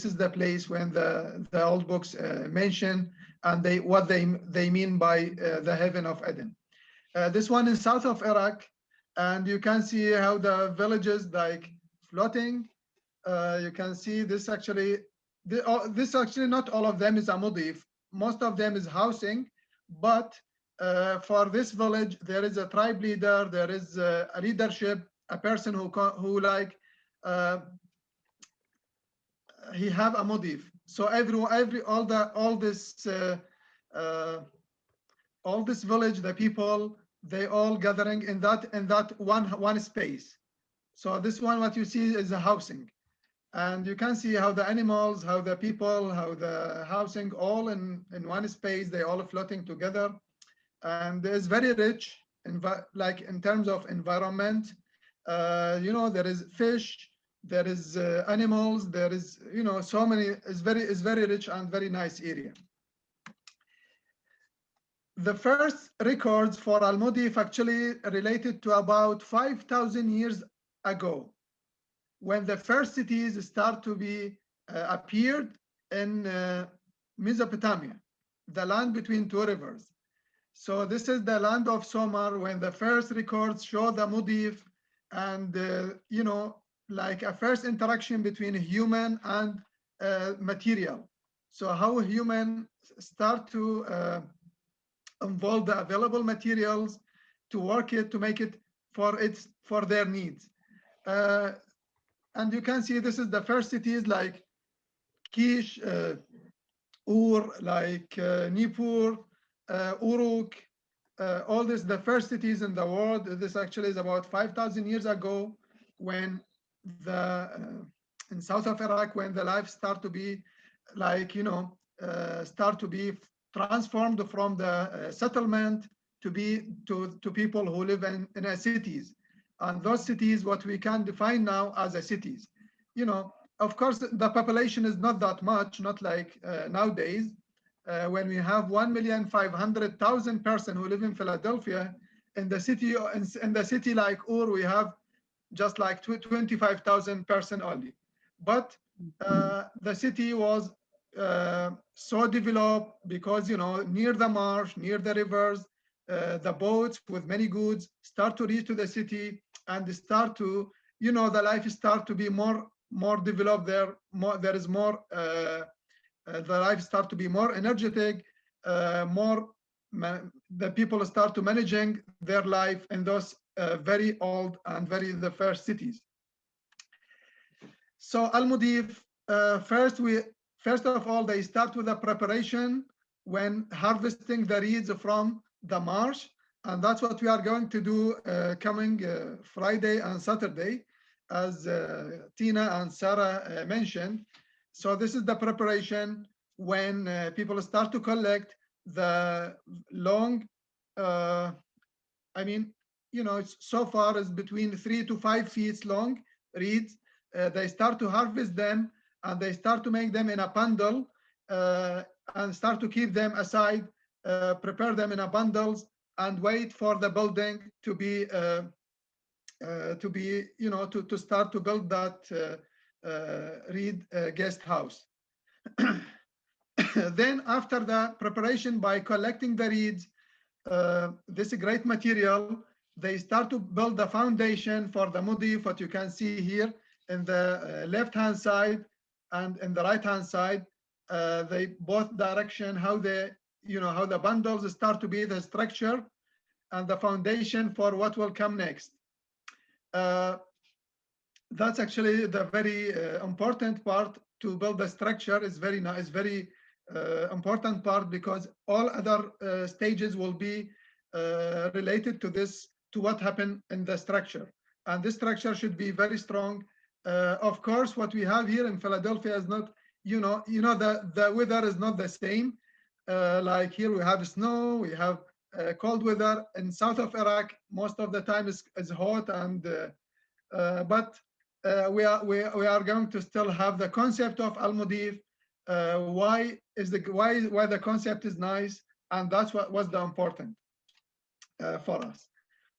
is the place when the old books mention, and what they mean by the heaven of Eden. This one is south of Iraq, and you can see how the villages like floating. You can see this actually. This actually, not all of them is Al-Mudhif. Most of them is housing, but for this village, there is a tribe leader. There is a leadership, a person who like he have Al-Mudhif. So all this village, the people, they all gathering in that one space. So this one, what you see is a housing. And you can see how the animals, how the people, how the housing, all in one space, they all floating together. And it's very rich, like in terms of environment. There is fish, there is animals, there is, so many. It's very rich and very nice area. The first records for Al-Mudhif actually related to about 5,000 years ago, when the first cities start to be appeared in Mesopotamia, the land between two rivers. So this is the land of Sumer, when the first records show the Mudhif, and like a first interaction between human and material. So how human start to involve the available materials to work it, to make it for their needs. And you can see this is the first cities like Kish, Ur, like Nippur, Uruk, all this, the first cities in the world. This actually is about 5,000 years ago, when in south of Iraq, when the life start to be like, start to be transformed from the settlement to people who live in cities. And those cities, what we can define now as cities. Of course, the population is not that much, not like nowadays, when we have 1,500,000 persons who live in Philadelphia. In the city like Ur, we have just like 25,000 persons only. But the city was so developed because, near the marsh, near the rivers, the boats with many goods start to reach to the city, and they start to, the life start to be more developed there. There is more, the life start to be more energetic, the people start to managing their life in those very old and the first cities. So Al-Mudhif, first of all, they start with a preparation when harvesting the reeds from the marsh, and that's what we are going to do coming Friday and Saturday, as Tina and Sarah mentioned. So this is the preparation when people start to collect the long, so far is between 3 to 5 feet long reeds. They start to harvest them, and they start to make them in a bundle, and start to keep them aside, prepare them in a bundles, and wait for the building to start to build that reed guest house. Then after the preparation, by collecting the reeds, this great material, they start to build the foundation for the Mudhif, what you can see here in the left-hand side and in the right-hand side. They both direction how how the bundles start to be the structure and the foundation for what will come next. That's actually the very important part to build the structure. Is very nice, very important part, because all other stages will be related to this, to what happened in the structure. And this structure should be very strong. Of course, what we have here in Philadelphia is not, the weather is not the same. Like here we have snow, we have cold weather. In south of Iraq, most of the time is hot, and but we are going to still have the concept of Al-Mudhif. Why the concept is nice, and that's what was the important for us.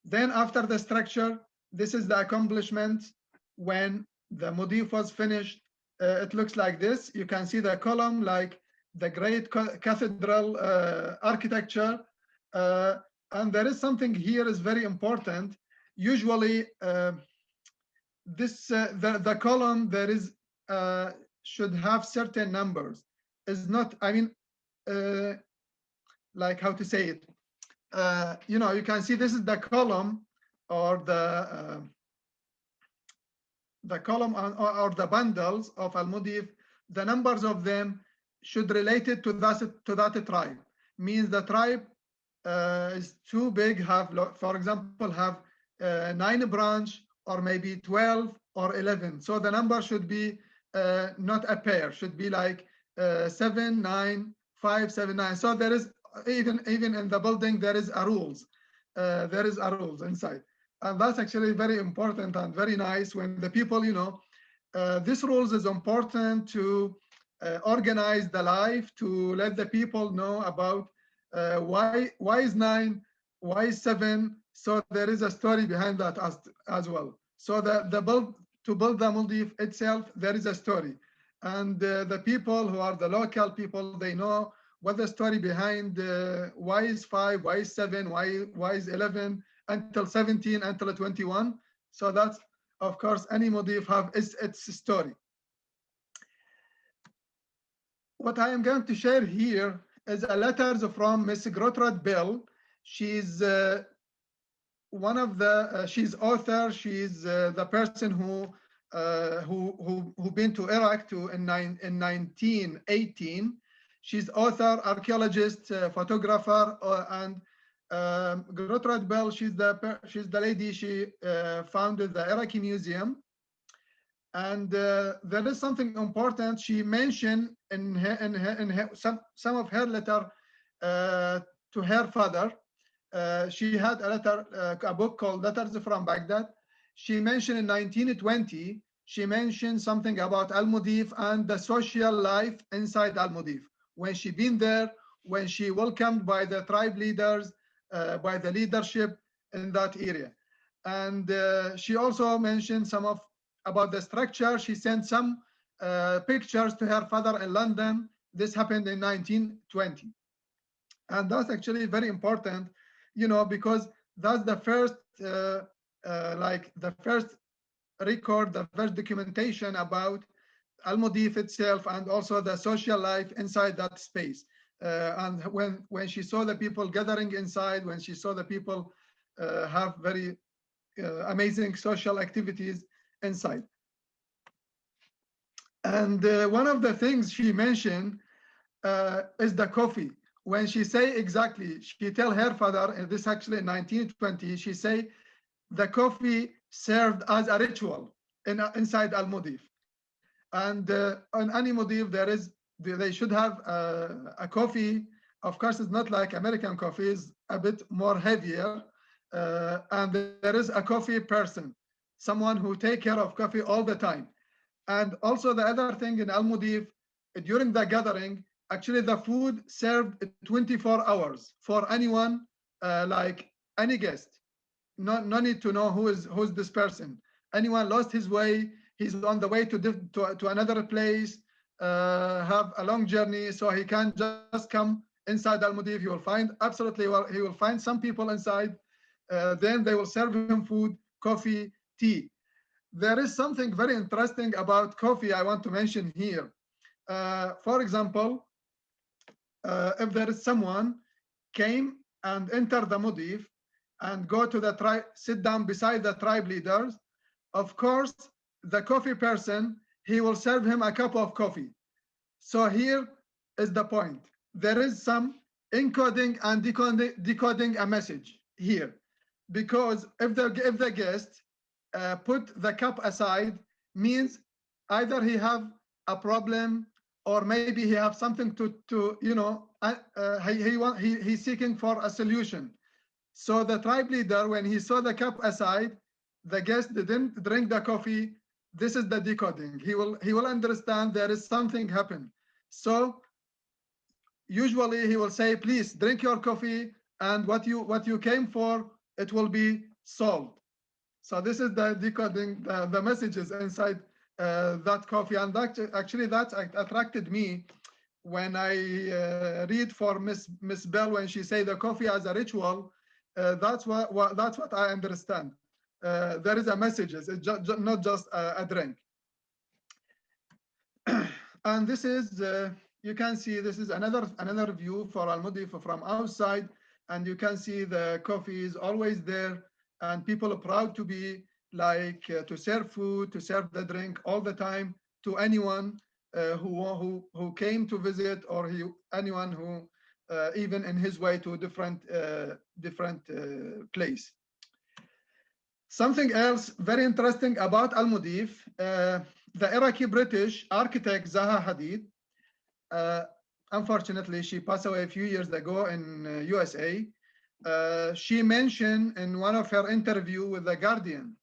Then after the structure, this is the accomplishment. When the Mudhif was finished, it looks like this. You can see the column, like the great cathedral architecture. And there is something here is very important. Usually, the column there is should have certain numbers. Is not, I mean, like how to say it. You can see this is the column, or the column or the bundles of Al-Mudhif. The numbers of them should relate it to that tribe. Means the tribe is too big, for example, have 9 branch, or maybe 12 or 11. So the number should be not a pair, should be like 7, 9, 5, 7, 9. So there is, even in the building, there is a rules. There is a rules inside. And that's actually very important and very nice when the people, this rules is important to organize the life, to let the people know about why is 9, why is 7. So there is a story behind that as well. So to build the Mudhif itself, there is a story. And the people who are the local people, they know what the story behind why is 5, why is 7, why is 11, until 17, until 21. So that's, of course, any Mudhif have its story. What I am going to share here is a letter from Miss Grotrud Bell. She's one of the she's author. She's the person who been to Iraq in 1918. She's author, archaeologist, photographer, and Grotrud Bell. She's the lady. She founded the Iraqi Museum. And there is something important she mentioned in some of her letter to her father. She had a book called Letters from Baghdad. She mentioned in 1920, she mentioned something about Al-Mudhif and the social life inside Al-Mudhif. When she been there, when she welcomed by the tribe leaders, by the leadership in that area. And she also mentioned about the structure. She sent some pictures to her father in London. This happened in 1920. And that's actually very important, because that's the first, the first record, the first documentation about Al-Mudhif itself, and also the social life inside that space. And when she saw the people gathering inside, when she saw the people have very amazing social activities inside. And one of the things she mentioned is the coffee. When she say exactly, she tell her father, and this actually in 1920, she say the coffee served as a ritual inside Al-Mudhif. And on any Mudhif, they should have a coffee. Of course, it's not like American coffee, is a bit more heavier. And there is a coffee person, someone who take care of coffee all the time. And also the other thing in Al-Mudhif, during the gathering, actually the food served 24 hours for anyone, like any guest. No need to know who's this person. Anyone lost his way, he's on the way to another place, have a long journey, so he can't just come inside Al-Mudhif. He will find he will find some people inside. Then they will serve him food, coffee, tea. There is something very interesting about coffee I want to mention here. For example, if there is someone came and enter the Mudhif and go to the tribe, sit down beside the tribe leaders, of course, the coffee person, he will serve him a cup of coffee. So here, is the point. There is some encoding and decoding a message here, because if the guest put the cup aside, means either he have a problem, or maybe he have something to you know, he's seeking for a solution. So the tribe leader, when he saw the cup aside, the guest didn't drink the coffee. This is the decoding. He will understand there is something happened. So usually he will say, please drink your coffee, and what you came for, it will be solved. So this is the decoding the messages inside that coffee. And actually that attracted me when I read for Miss Bell, when she say the coffee as a ritual. That's what I understand. There is a messages. It's not just a drink. And this is you can see this is another view for Al-Mudhif from outside, and you can see the coffee is always there, and people are proud to be like to serve food, to serve the drink all the time to anyone who came to visit, or anyone who even in his way to a different place. Something else very interesting about Al-Mudhif, the Iraqi British architect Zaha Hadid, unfortunately she passed away a few years ago in USA. She mentioned in one of her interview with The Guardian,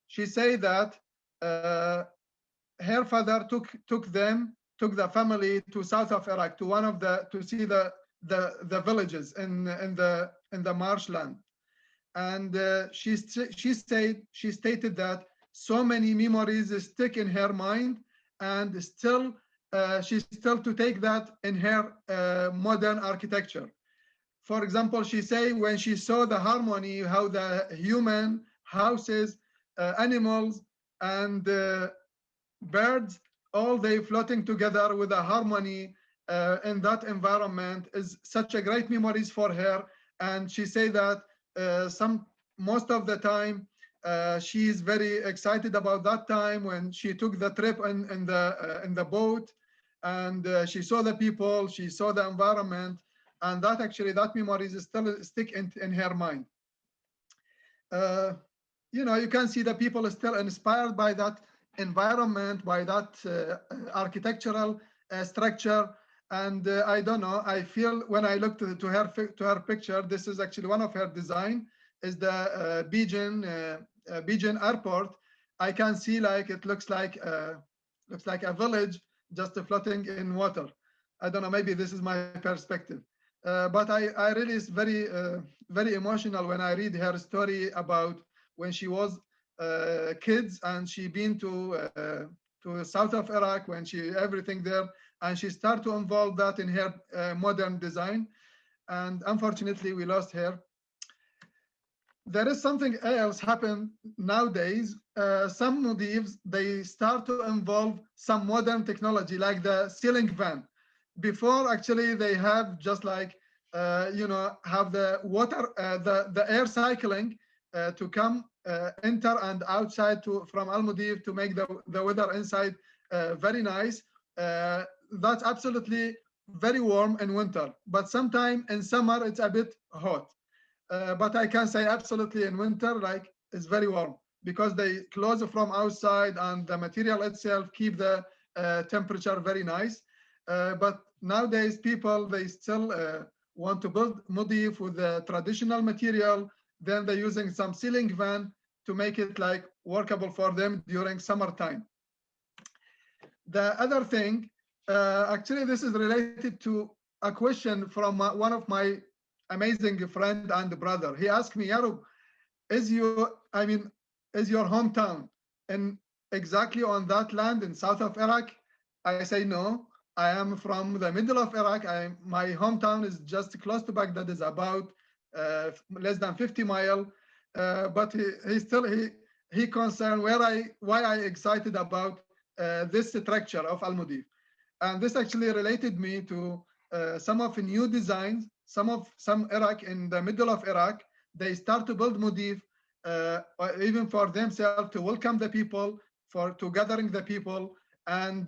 she said that her father took the family to south of Iraq, to see the villages in the marshland, and she stated that so many memories stick in her mind, and she still to take that in her modern architecture. For example, she say when she saw the harmony, how the human, houses, animals, and birds, all they floating together with a harmony in that environment, is such a great memories for her. And she say that most of the time she is very excited about that time when she took the trip in the boat, and she saw the people, she saw the environment, and that memories still stick in her mind. You know, you can see the people are still inspired by that environment, by that architectural structure. And I don't know, I feel when I look to her picture, this is actually one of her design, is the Beijing airport. I can see like it looks like a village just floating in water. I don't know, maybe this is my perspective. But I really is very emotional when I read her story about when she was kids, and she been to south of Iraq, when she everything there, and she started to involve that in her modern design. And unfortunately, we lost her. There is something else happen nowadays. Some Mudhifs, they start to involve some modern technology, like the ceiling fan. Before, actually, they have just like, you know, have the water, the air cycling to come enter and outside from Al-Mudhif to make the weather inside very nice. That's absolutely very warm in winter, but sometime in summer it's a bit hot. But I can say absolutely in winter, like it's very warm, because they close from outside and the material itself keep the temperature very nice. But nowadays people, they still want to build Mudhif with the traditional material. Then they're using some ceiling fan to make it like workable for them during summertime. The other thing, actually this is related to a question from one of my amazing friend and brother. He asked me, Yaroub, is your hometown in exactly on that land in south of Iraq? I say no, I am from the middle of Iraq. My hometown is just close to Baghdad, is about less than 50 miles. But he concerned why I excited about this structure of Al-Mudhif. And this actually related me to some of the new designs. Some Iraq, in the middle of Iraq, they start to build Mudhif even for themselves, to welcome the people, to gathering the people, and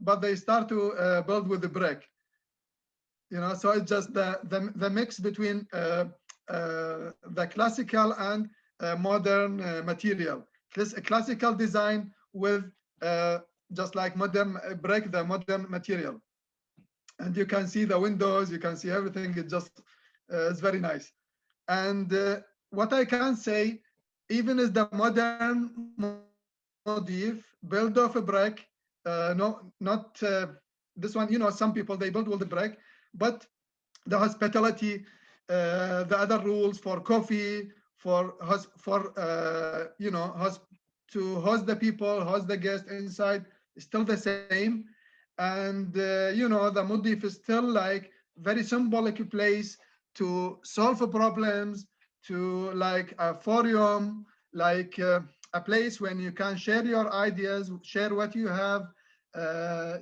but they start to build with the brick. you know, so it's just the mix between the classical and modern material. This classical design with just like modern brick, the modern material. And you can see the windows, you can see everything. It just it's very nice. And what I can say, even is the modern Mudhif built of a brick, no, not this one. You know, some people they build with the brick, but the hospitality, the other rules for coffee, for you know, to host the people, host the guests inside, is still the same. And you know, the Mudhif is still like very symbolic place to solve problems, to like a forum, like a place when you can share your ideas, share what you have.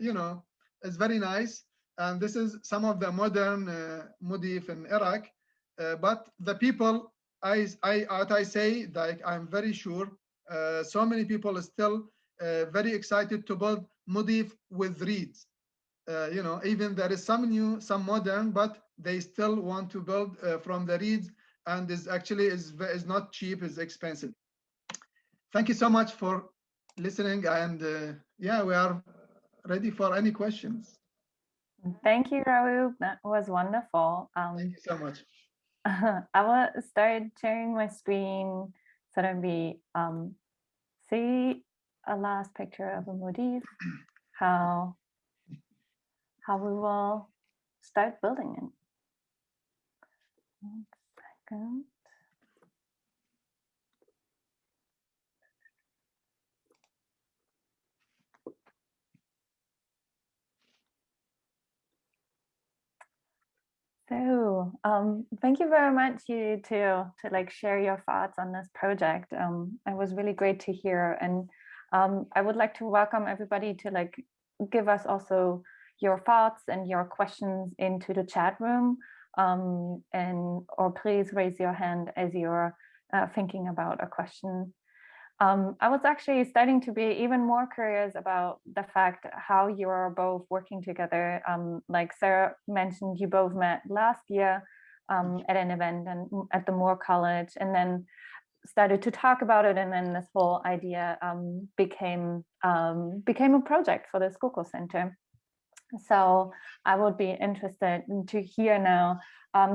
You know, it's very nice. And this is some of the modern Mudhif in Iraq. But the people, what I say, like I'm very sure, so many people are still very excited to build Mudhif with reeds. You know, even there is some new, some modern, but they still want to build from the reeds, and is actually is not cheap, is expensive. Thank you so much for listening, and yeah, we are ready for any questions. Thank you, Yaroub. That was wonderful. Thank you so much. I will start sharing my screen so that we see a last picture of a Mudhif, how we will start building it. 1 second. So thank you very much, you to like share your thoughts on this project. It was really great to hear, and I would like to welcome everybody to like give us also your thoughts and your questions into the chat room, or please raise your hand as you're thinking about a question. I was actually starting to be even more curious about the fact how you're both working together. Like Sarah mentioned, you both met last year at an event and at the Moore College, and then started to talk about it, and then this whole idea became a project for the Schuylkill Center. So I would be interested to hear now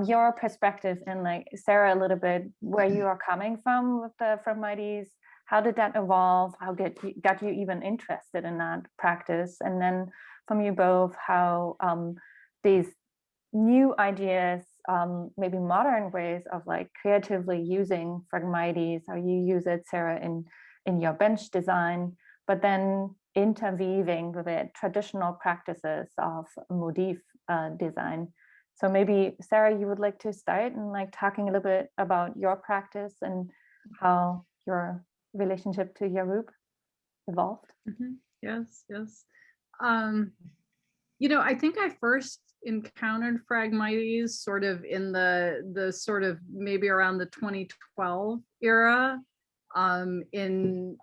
your perspective, and like Sarah, a little bit where you are coming from with the Phragmites. How did that evolve? How got you even interested in that practice? And then from you both, how these new ideas, maybe modern ways of like creatively using Phragmites, how you use it, Sarah, in your bench design, but then interweaving with it traditional practices of Mudhif design. So maybe Sarah, you would like to start and like talking a little bit about your practice and how your relationship to Yaroub evolved. Mm-hmm. Yes. You know, I think I first encountered Phragmites sort of in the sort of maybe around the 2012 era in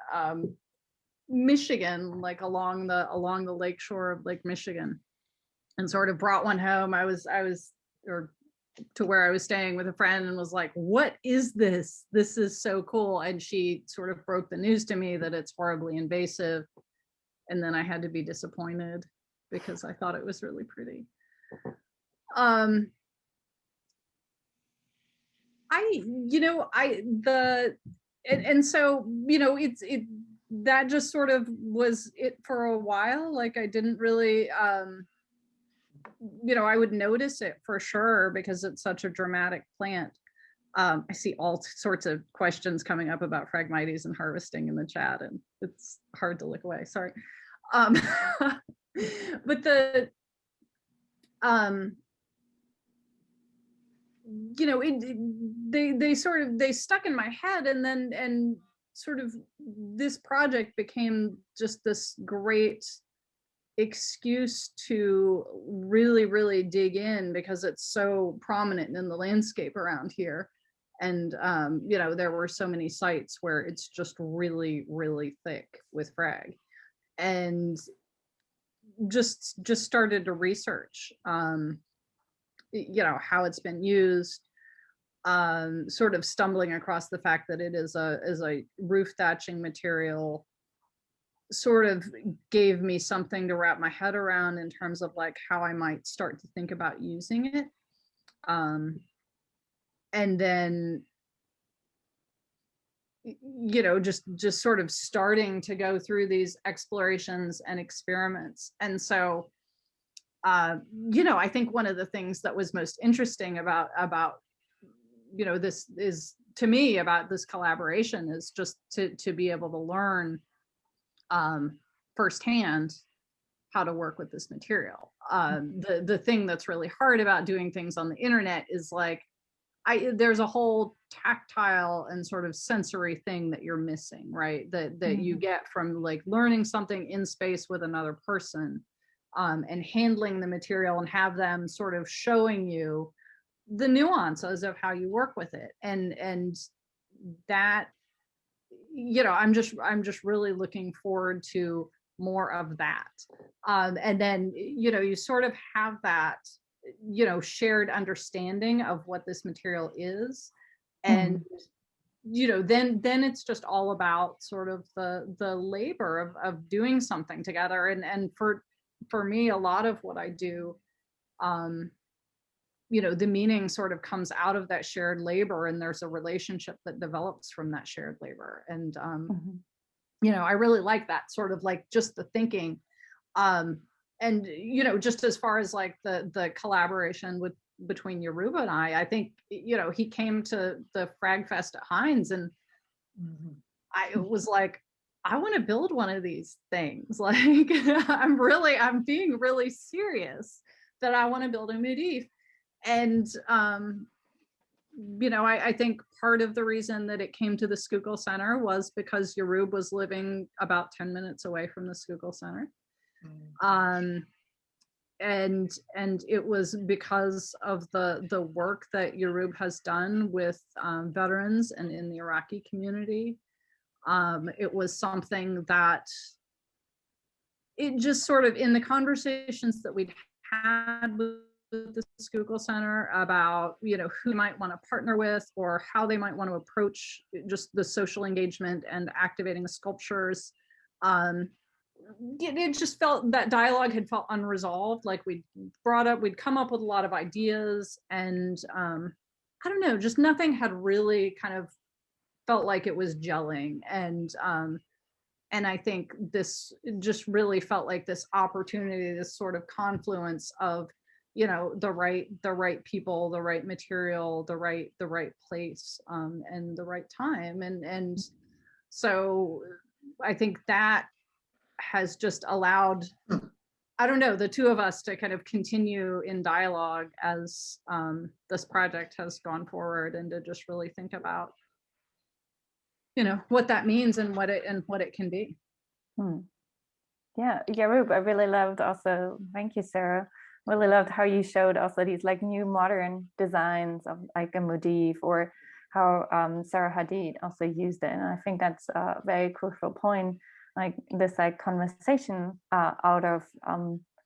Michigan, like along the lakeshore of Lake Michigan, and sort of brought one home. I was or to where I was staying with a friend and was like, what is this? This is so cool. And she sort of broke the news to me that it's horribly invasive. And then I had to be disappointed because I thought it was really pretty. So, you know, that just sort of was it for a while. Like I didn't really, you know, I would notice it for sure because it's such a dramatic plant. I see all sorts of questions coming up about Phragmites and harvesting in the chat, and it's hard to look away. Sorry. But the, you know, they stuck in my head, and sort of this project became just this great excuse to really dig in because it's so prominent in the landscape around here. And you know, there were so many sites where it's just really thick with frag, and just started to research. you know, how it's been used, sort of stumbling across the fact that it is a roof thatching material sort of gave me something to wrap my head around in terms of like how I might start to think about using it. And then, you know, just sort of starting to go through these explorations and experiments. And so, you know, I think one of the things that was most interesting about, you know, this is to me about this collaboration is just to be able to learn firsthand how to work with this material. The thing that's really hard about doing things on the internet is like, there's a whole tactile and sort of sensory thing that you're missing, right? That you get from like learning something in space with another person, and handling the material and have them sort of showing you the nuances of how you work with it. And that, you know, I'm just really looking forward to more of that. And then, you know, you sort of have that, you know, shared understanding of what this material is. And, you know, then it's just all about sort of the labor of doing something together. And for me, a lot of what I do, you know, the meaning sort of comes out of that shared labor, and there's a relationship that develops from that shared labor. And, you know, I really like that sort of like just the thinking. And, you know, just as far as like the collaboration between Yaroub and I think, you know, he came to the Frag Fest at Hines, and I was like, I want to build one of these things. Like, I'm being really serious that I want to build a Mudhif. And, you know, I think part of the reason that it came to the Schuylkill Center was because Yaroub was living about 10 minutes away from the Schuylkill Center. And it was because of the work that Yaroub has done with veterans and in the Iraqi community. It was something that it just sort of, in the conversations that we'd had with the Schuylkill Center about, you know, who might want to partner with or how they might want to approach just the social engagement and activating the sculptures. It just felt that dialogue had felt unresolved. Like we'd come up with a lot of ideas, and I don't know, just nothing had really kind of felt like it was gelling. And I think this just really felt like this opportunity, this sort of confluence of, you know, the right people, the right material, the right place, and the right time. And so I think that has just allowed, I don't know, the two of us to kind of continue in dialogue as this project has gone forward, and to just really think about, you know, what that means and what it can be. Yeah, Yaroub, I really loved also, thank you, Sarah. Really loved how you showed also these like new modern designs of like a Mudhif, or how Sarah Hadid also used it. And I think that's a very crucial point, like this like conversation out of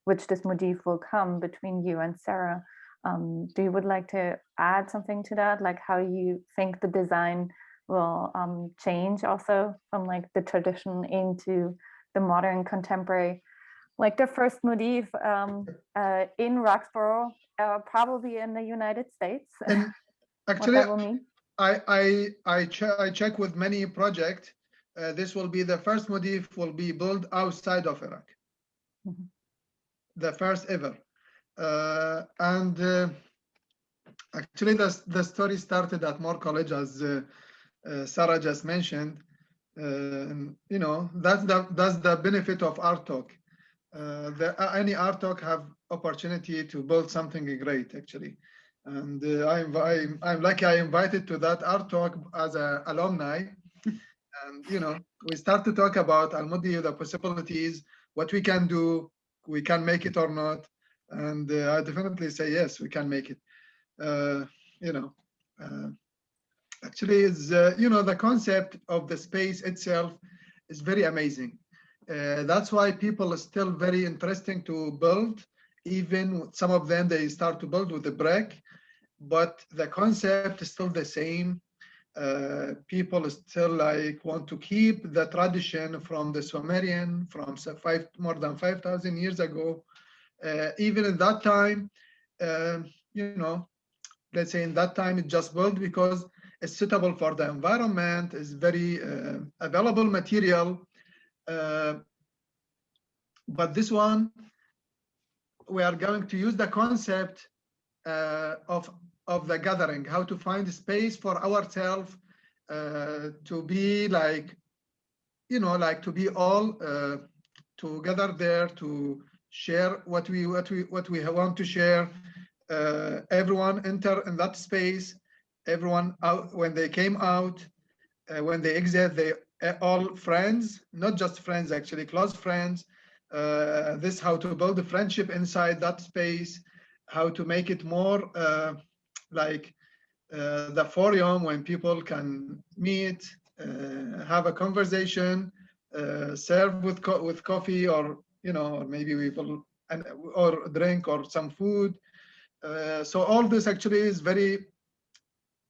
which this Mudhif will come between you and Sarah. Do you would like to add something to that? Like how you think the design will change also from like the tradition into the modern contemporary? Like the first Mudhif in Roxborough, probably in the United States. And actually, what that will mean? I check with many projects. This will be the first Mudhif will be built outside of Iraq, the first ever. And actually, the story started at Moore College, as Sarah just mentioned. You know, that's the benefit of art talk. Any art talk have opportunity to build something great, actually. And I'm lucky I invited to that art talk as an alumni. And, you know, we start to talk about Al-Mudhif, the possibilities, what we can do, we can make it or not. And I definitely say, yes, we can make it. You know, actually, is you know, the concept of the space itself is very amazing. That's why people are still very interesting to build, even some of them, they start to build with the brick, but the concept is still the same. People still like want to keep the tradition from the Sumerian, from more than 5,000 years ago. Even at that time, you know, let's say in that time it just built because it's suitable for the environment, is very available material. But this one, we are going to use the concept of the gathering, how to find space for ourselves to be like, you know, like to be all together there, to share what we want to share. Everyone enter in that space. Everyone out when they came out, when they exit, they all friends, not just friends, actually close friends. This how to build a friendship inside that space, how to make it more like the forum when people can meet, have a conversation, serve with coffee, or you know, or maybe we will or drink or some food. So all this actually is very,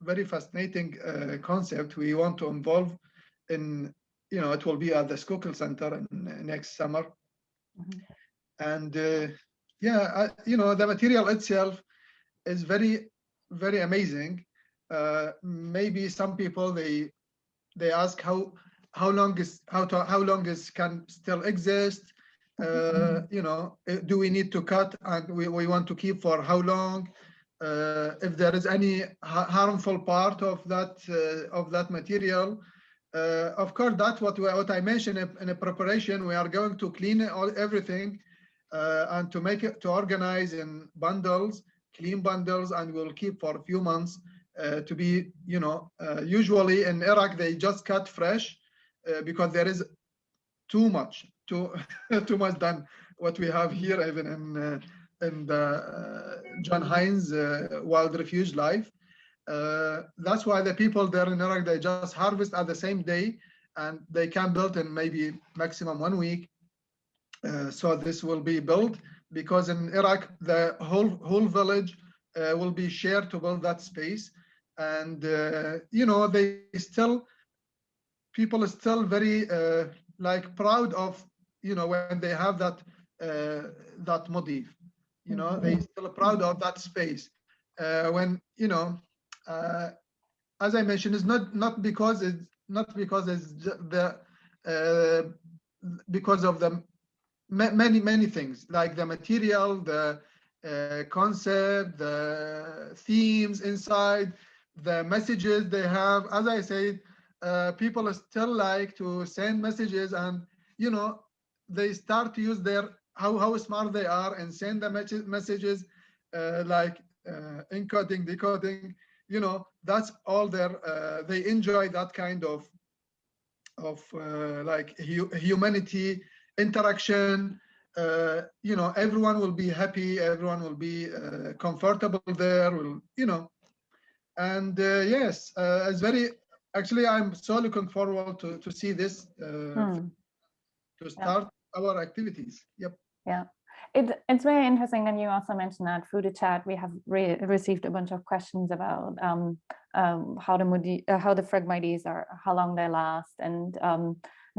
very fascinating concept. We want to involve in, you know, it will be at the Schuylkill Center in next summer. Mm-hmm. And yeah, you know, the material itself is very, very amazing. Maybe some people they ask how long is can still exist. You know, do we need to cut, and we want to keep for how long? If there is any harmful part of that material, of course, that's what I mentioned in a preparation. We are going to clean everything and to make it, to organize in bundles, clean bundles, and we'll keep for a few months to be, you know, usually in Iraq they just cut fresh because there is too much than what we have here, even in the John Hines Wild Refuge Life. That's why the people there in Iraq, they just harvest at the same day, and they can build in maybe maximum 1 week. So this will be built because in Iraq the whole village will be shared to build that space, and you know, people are still very like proud of, you know, when they have that Mudhif, you know, they still proud of that space. When, you know, as I mentioned, it's not because it's the because of the many things, like the material, the concept, the themes inside, the messages they have. As I said, people still like to send messages, and you know, they start to use their how smart they are and send the messages like encoding, decoding. You know, that's all their they enjoy that kind of like humanity interaction. You know, everyone will be happy, everyone will be comfortable there, will, you know. And yes, it's very, actually I'm so looking forward to see this to start our activities. Yep. Yeah, it's very interesting. And you also mentioned that through the chat, we have received a bunch of questions about how the Phragmites are, how long they last. And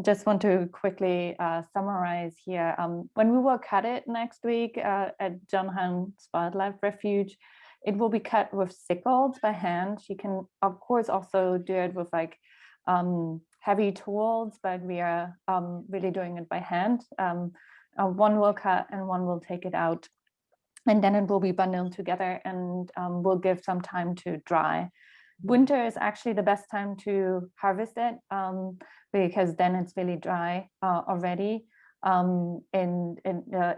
just want to quickly summarize here. When we will cut it next week at John Hines Wildlife Refuge, it will be cut with sickles by hand. You can, of course, also do it with like heavy tools, but we are really doing it by hand. One will cut and one will take it out, and then it will be bundled together, and we'll give some time to dry. Winter is actually the best time to harvest it because then it's really dry already, and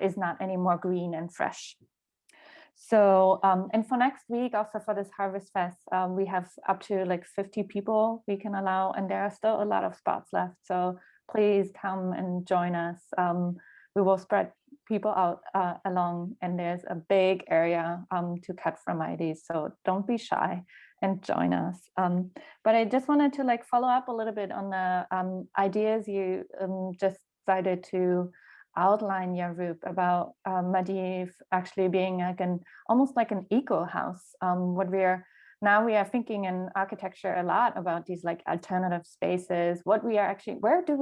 is not any more green and fresh. So, and for next week, also for this Harvest Fest, we have up to like 50 people we can allow, and there are still a lot of spots left. So please come and join us. We will spread people out along, and there's a big area to cut Phragmites. So don't be shy and join us. But I just wanted to like follow up a little bit on the ideas you just decided to outline, Yaroub, about Mudhif actually being like almost like an eco house. What we are thinking in architecture a lot about these like alternative spaces, where do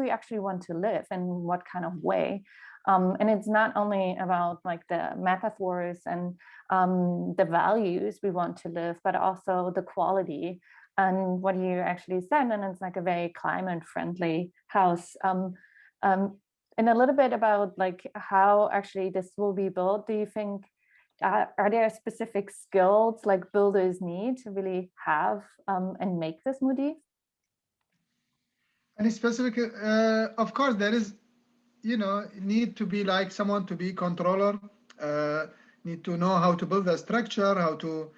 we actually want to live and what kind of way? And it's not only about like the metaphors and the values we want to live, but also the quality and what you actually said. And it's like a very climate friendly house. And a little bit about like how actually this will be built. Do you think, are there specific skills like builders need to really have and make this Mudhif? Any specific, of course, there is, need to be like someone to be controller, need to know how to build a structure, how to,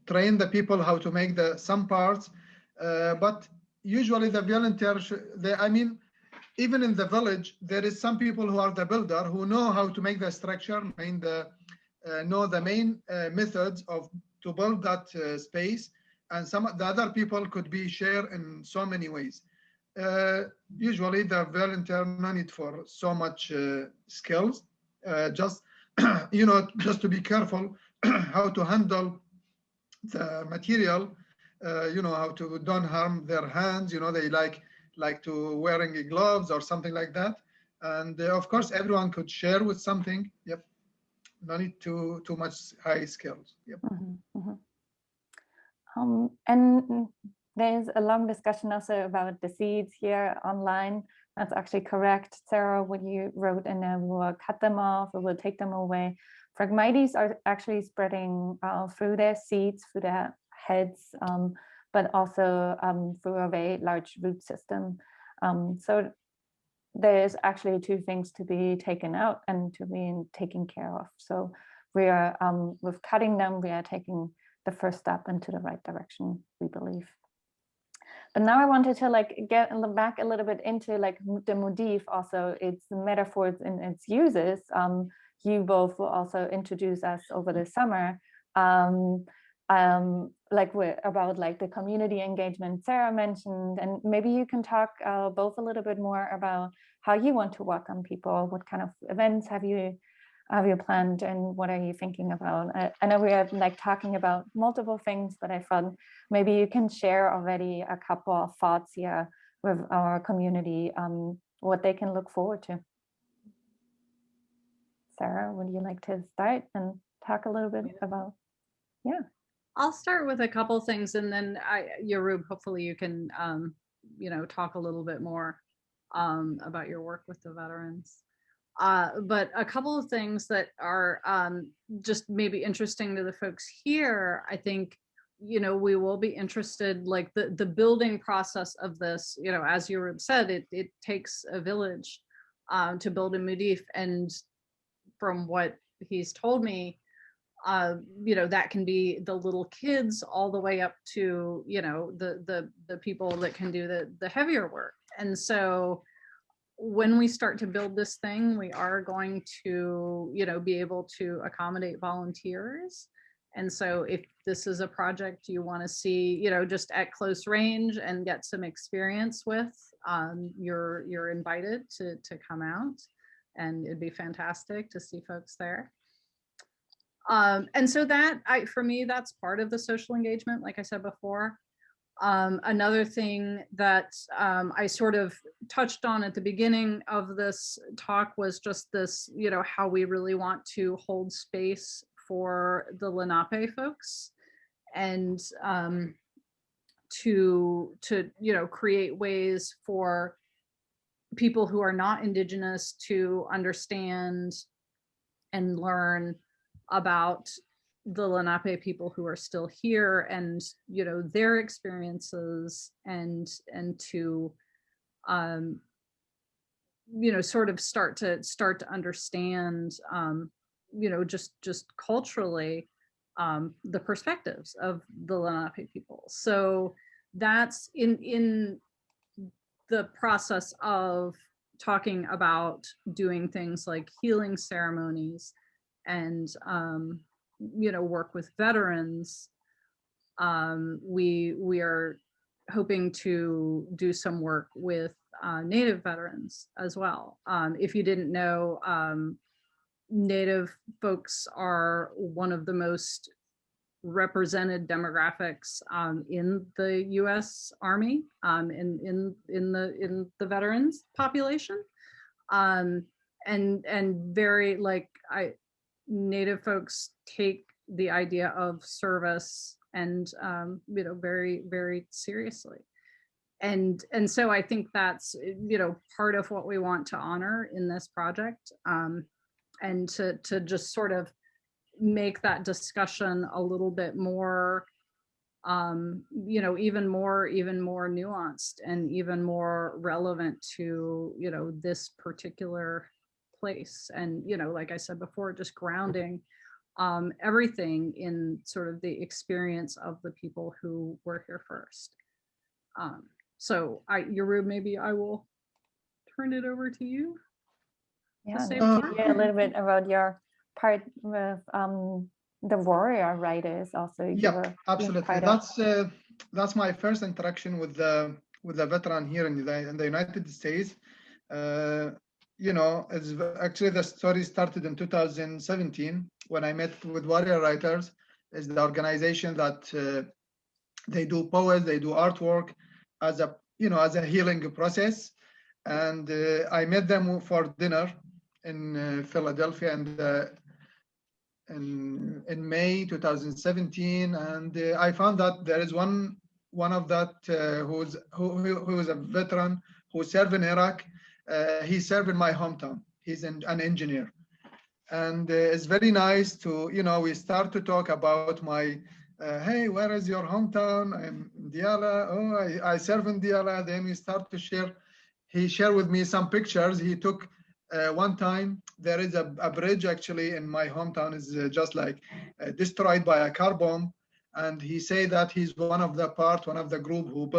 train the people how to make some parts. But usually the volunteers, even in the village, there is some people who are the builder who know how to make the structure, know the main methods to build that space, and the other people could be shared in so many ways. Usually the volunteer no need for so much skills, just just to be careful how to handle the material, how to don't harm their hands, they like to wearing gloves or something like that. And of course, everyone could share with something. Yep. No need too much high skills. Yep. Mm-hmm, mm-hmm. And there's a long discussion also about the seeds here online. That's actually correct, Sarah, what you wrote in there. We will cut them off, we will take them away. Phragmites are actually spreading through their seeds, through their heads, but also through a very large root system. So there's actually two things to be taken out and to be taken care of. So we are, with cutting them, we are taking the first step into the right direction, we believe. But now I wanted to like get back a little bit into like the Mudhif, also its metaphors and its uses. You both will also introduce us over the summer, about like the community engagement Sarah mentioned, and maybe you can talk both a little bit more about how you want to welcome people. What kind of events have you planned, and what are you thinking about? I know we are like talking about multiple things, but I thought maybe you can share already a couple of thoughts here with our community, what they can look forward to. Sarah, would you like to start and talk a little bit about? Yeah. I'll start with a couple things, and then Yaroub, hopefully you can, talk a little bit more about your work with the veterans. But a couple of things that are just maybe interesting to the folks here. I think, we will be interested, like the building process of this, as Yaroub said, it takes a village to build a Mudhif. And from what he's told me, that can be the little kids all the way up to, the people that can do the heavier work. And so when we start to build this thing, we are going to, be able to accommodate volunteers. And so if this is a project you want to see, just at close range and get some experience with, you're invited to come out, and it'd be fantastic to see folks there. And so that, for me, that's part of the social engagement, like I said before. Another thing that I sort of touched on at the beginning of this talk was just this, how we really want to hold space for the Lenape folks, and to create ways for people who are not Indigenous to understand and learn about the Lenape people who are still here, and their experiences, and to sort of start to understand just culturally the perspectives of the Lenape people. So that's in the process of talking about doing things like healing ceremonies and work with veterans. We are hoping to do some work with Native veterans as well. If you didn't know, Native folks are one of the most represented demographics in the U.S. Army, in the veterans population, and very Native folks take the idea of service and very, very seriously. And so I think that's part of what we want to honor in this project, and to just sort of make that discussion a little bit more even more nuanced and even more relevant to this particular place. And like I said before, just grounding everything in sort of the experience of the people who were here first. So Yaroub, maybe I will turn it over to you. Yeah, a little bit about your part with the warrior writers also. Yeah, absolutely. That's my first interaction with the veteran here in the United States. It's actually, the story started in 2017 when I met with Warrior Writers. Is the organization that they do poems, they do artwork as a healing process, and I met them for dinner in Philadelphia and in May 2017, and I found that there is one of that who is a veteran who served in Iraq. He served in my hometown. He's an engineer, and it's very nice to we start to talk about my hey, where is your hometown? I'm in Diyala. Oh, I serve in Diyala. Then we start to share. He shared with me some pictures he took. One time there is a bridge actually in my hometown is just destroyed by a car bomb, and he say that he's one of the group who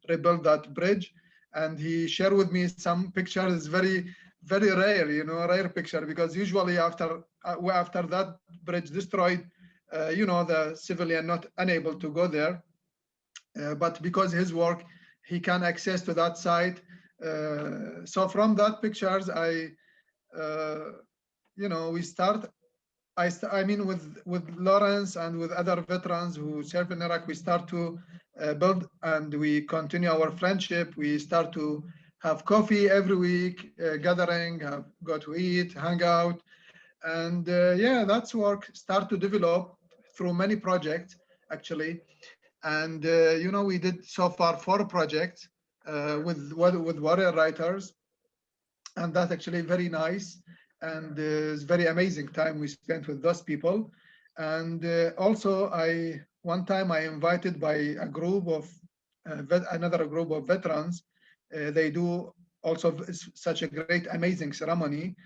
rebuilt that bridge, and he shared with me some pictures. It's very, very rare, rare picture, because usually after that bridge destroyed, the civilian not unable to go there, but because his work he can access to that site. So from that pictures we start. I mean, with Lawrence and with other veterans who serve in Iraq, we start to build, and we continue our friendship. We start to have coffee every week, gathering, go to eat, hang out, and that's work start to develop through many projects actually. And we did so far 4 projects with Warrior Writers, and that's actually very nice, and it's very amazing time we spent with those people. And also one time I invited by a group of another group of veterans. They do also such a great amazing ceremony.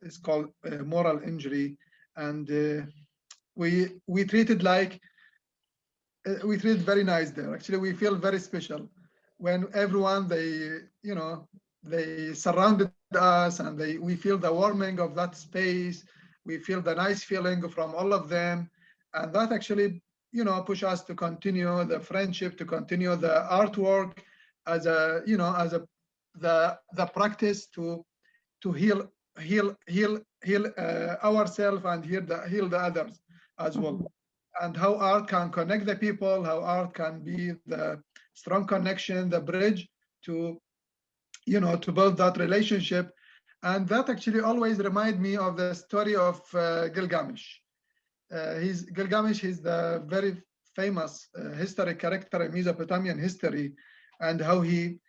It's called moral injury, and we treated very nice there. Actually, we feel very special when everyone they surrounded us, and we feel the warming of that space. We feel the nice feeling from all of them, and that actually push us to continue the friendship, to continue the artwork as the practice to heal ourselves and heal the others as well. And how art can connect the people, how art can be the strong connection, the bridge to build that relationship. And that actually always remind me of the story of Gilgamesh. Gilgamesh, he's the very famous historic character in Mesopotamian history, and how he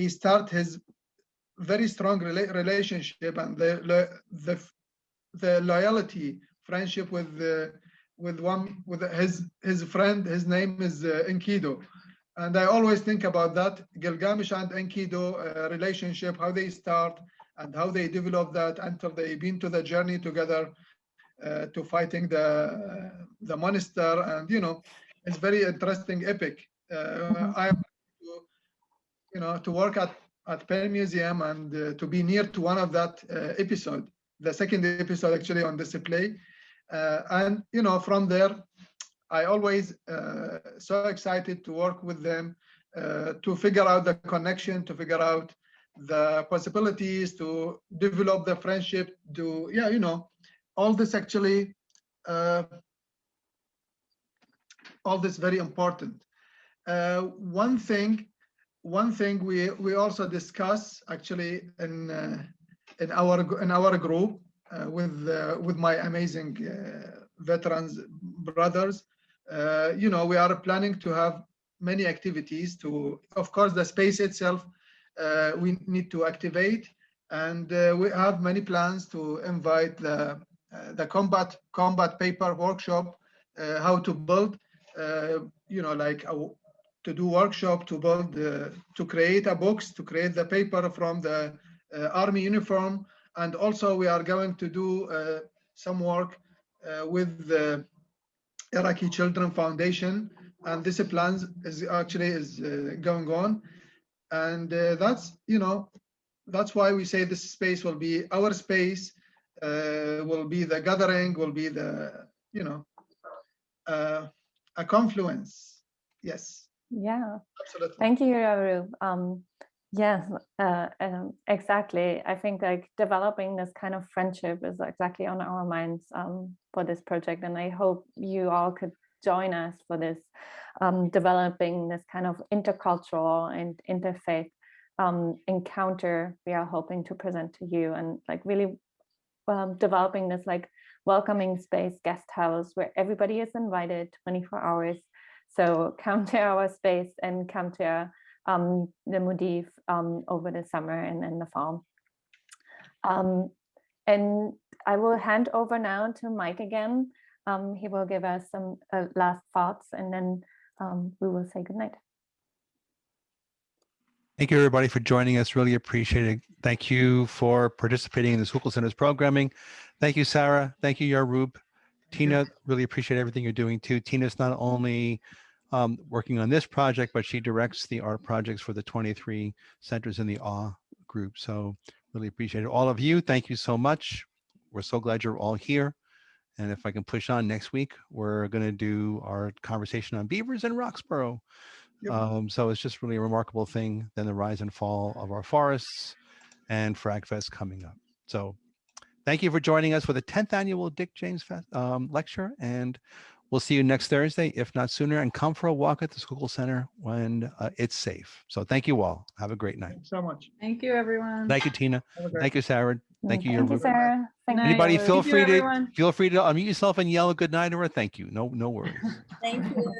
start his very strong relationship and the loyalty, friendship with his friend. His name is Enkidu. And I always think about that, Gilgamesh and Enkidu relationship, how they start and how they develop that until they been to the journey together to fighting the monster. And it's very interesting epic. I am to work at Penn Museum and to be near to one of that episode, the second episode actually on display. And from there, I always so excited to work with them to figure out the connection, to figure out the possibilities, to develop the friendship, to, yeah, you know, all this actually, all this very important. One thing we also discuss actually in our group with my amazing veterans brothers, you know, we are planning to have many activities to, of course, the space itself we need to activate, and we have many plans to invite the combat paper workshop, how to build, you know, like to do workshop to build, to create a box, to create the paper from the army uniform. And also we are going to do some work with the Iraqi Children Foundation, and this plans is actually going on. And that's, you know, that's why we say this space will be our space, will be the gathering, will be the, you know, a confluence. Yes. Yeah. Absolutely. Thank you, Yaroub. Yes, exactly. I think like developing this kind of friendship is exactly on our minds for this project. And I hope you all could join us for this, developing this kind of intercultural and interfaith encounter we are hoping to present to you, and like really developing this like welcoming space guest house where everybody is invited 24 hours. So come to our space and come to the Al-Mudhif over the summer and in the fall. And I will hand over now to Mike again. He will give us some last thoughts, and then we will say goodnight. Thank you, everybody, for joining us. Really appreciate it. Thank you for participating in the Schuylkill Center's programming. Thank you, Sarah. Thank you, Yaroub. Tina, really appreciate everything you're doing too. Tina's not only working on this project, but she directs the art projects for the 23 centers in the AWE group. So really appreciate it. All of you, thank you so much. We're so glad you're all here. And if I can push on, next week, we're going to do our conversation on beavers in Roxborough. Yep. So it's just really a remarkable thing. Then the rise and fall of our forests and Fragfest coming up. So thank you for joining us for the 10th annual Dick James Fest, lecture. And we'll see you next Thursday, if not sooner. And come for a walk at the Schuylkill Center when it's safe. So thank you all. Have a great night. Thanks so much. Thank you, everyone. Thank you, Tina. Thank you, Sarah. Thank you, Thank you, Sarah. Thank you, Anybody Yaroub. feel free to everyone. unmute yourself and yell a good night or a thank you. No worries. Thank you.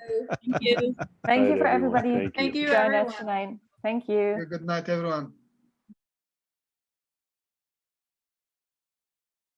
Thank you. Thank you Night, for everyone. everybody Thank you. who joined us tonight. Thank you. Good night, everyone.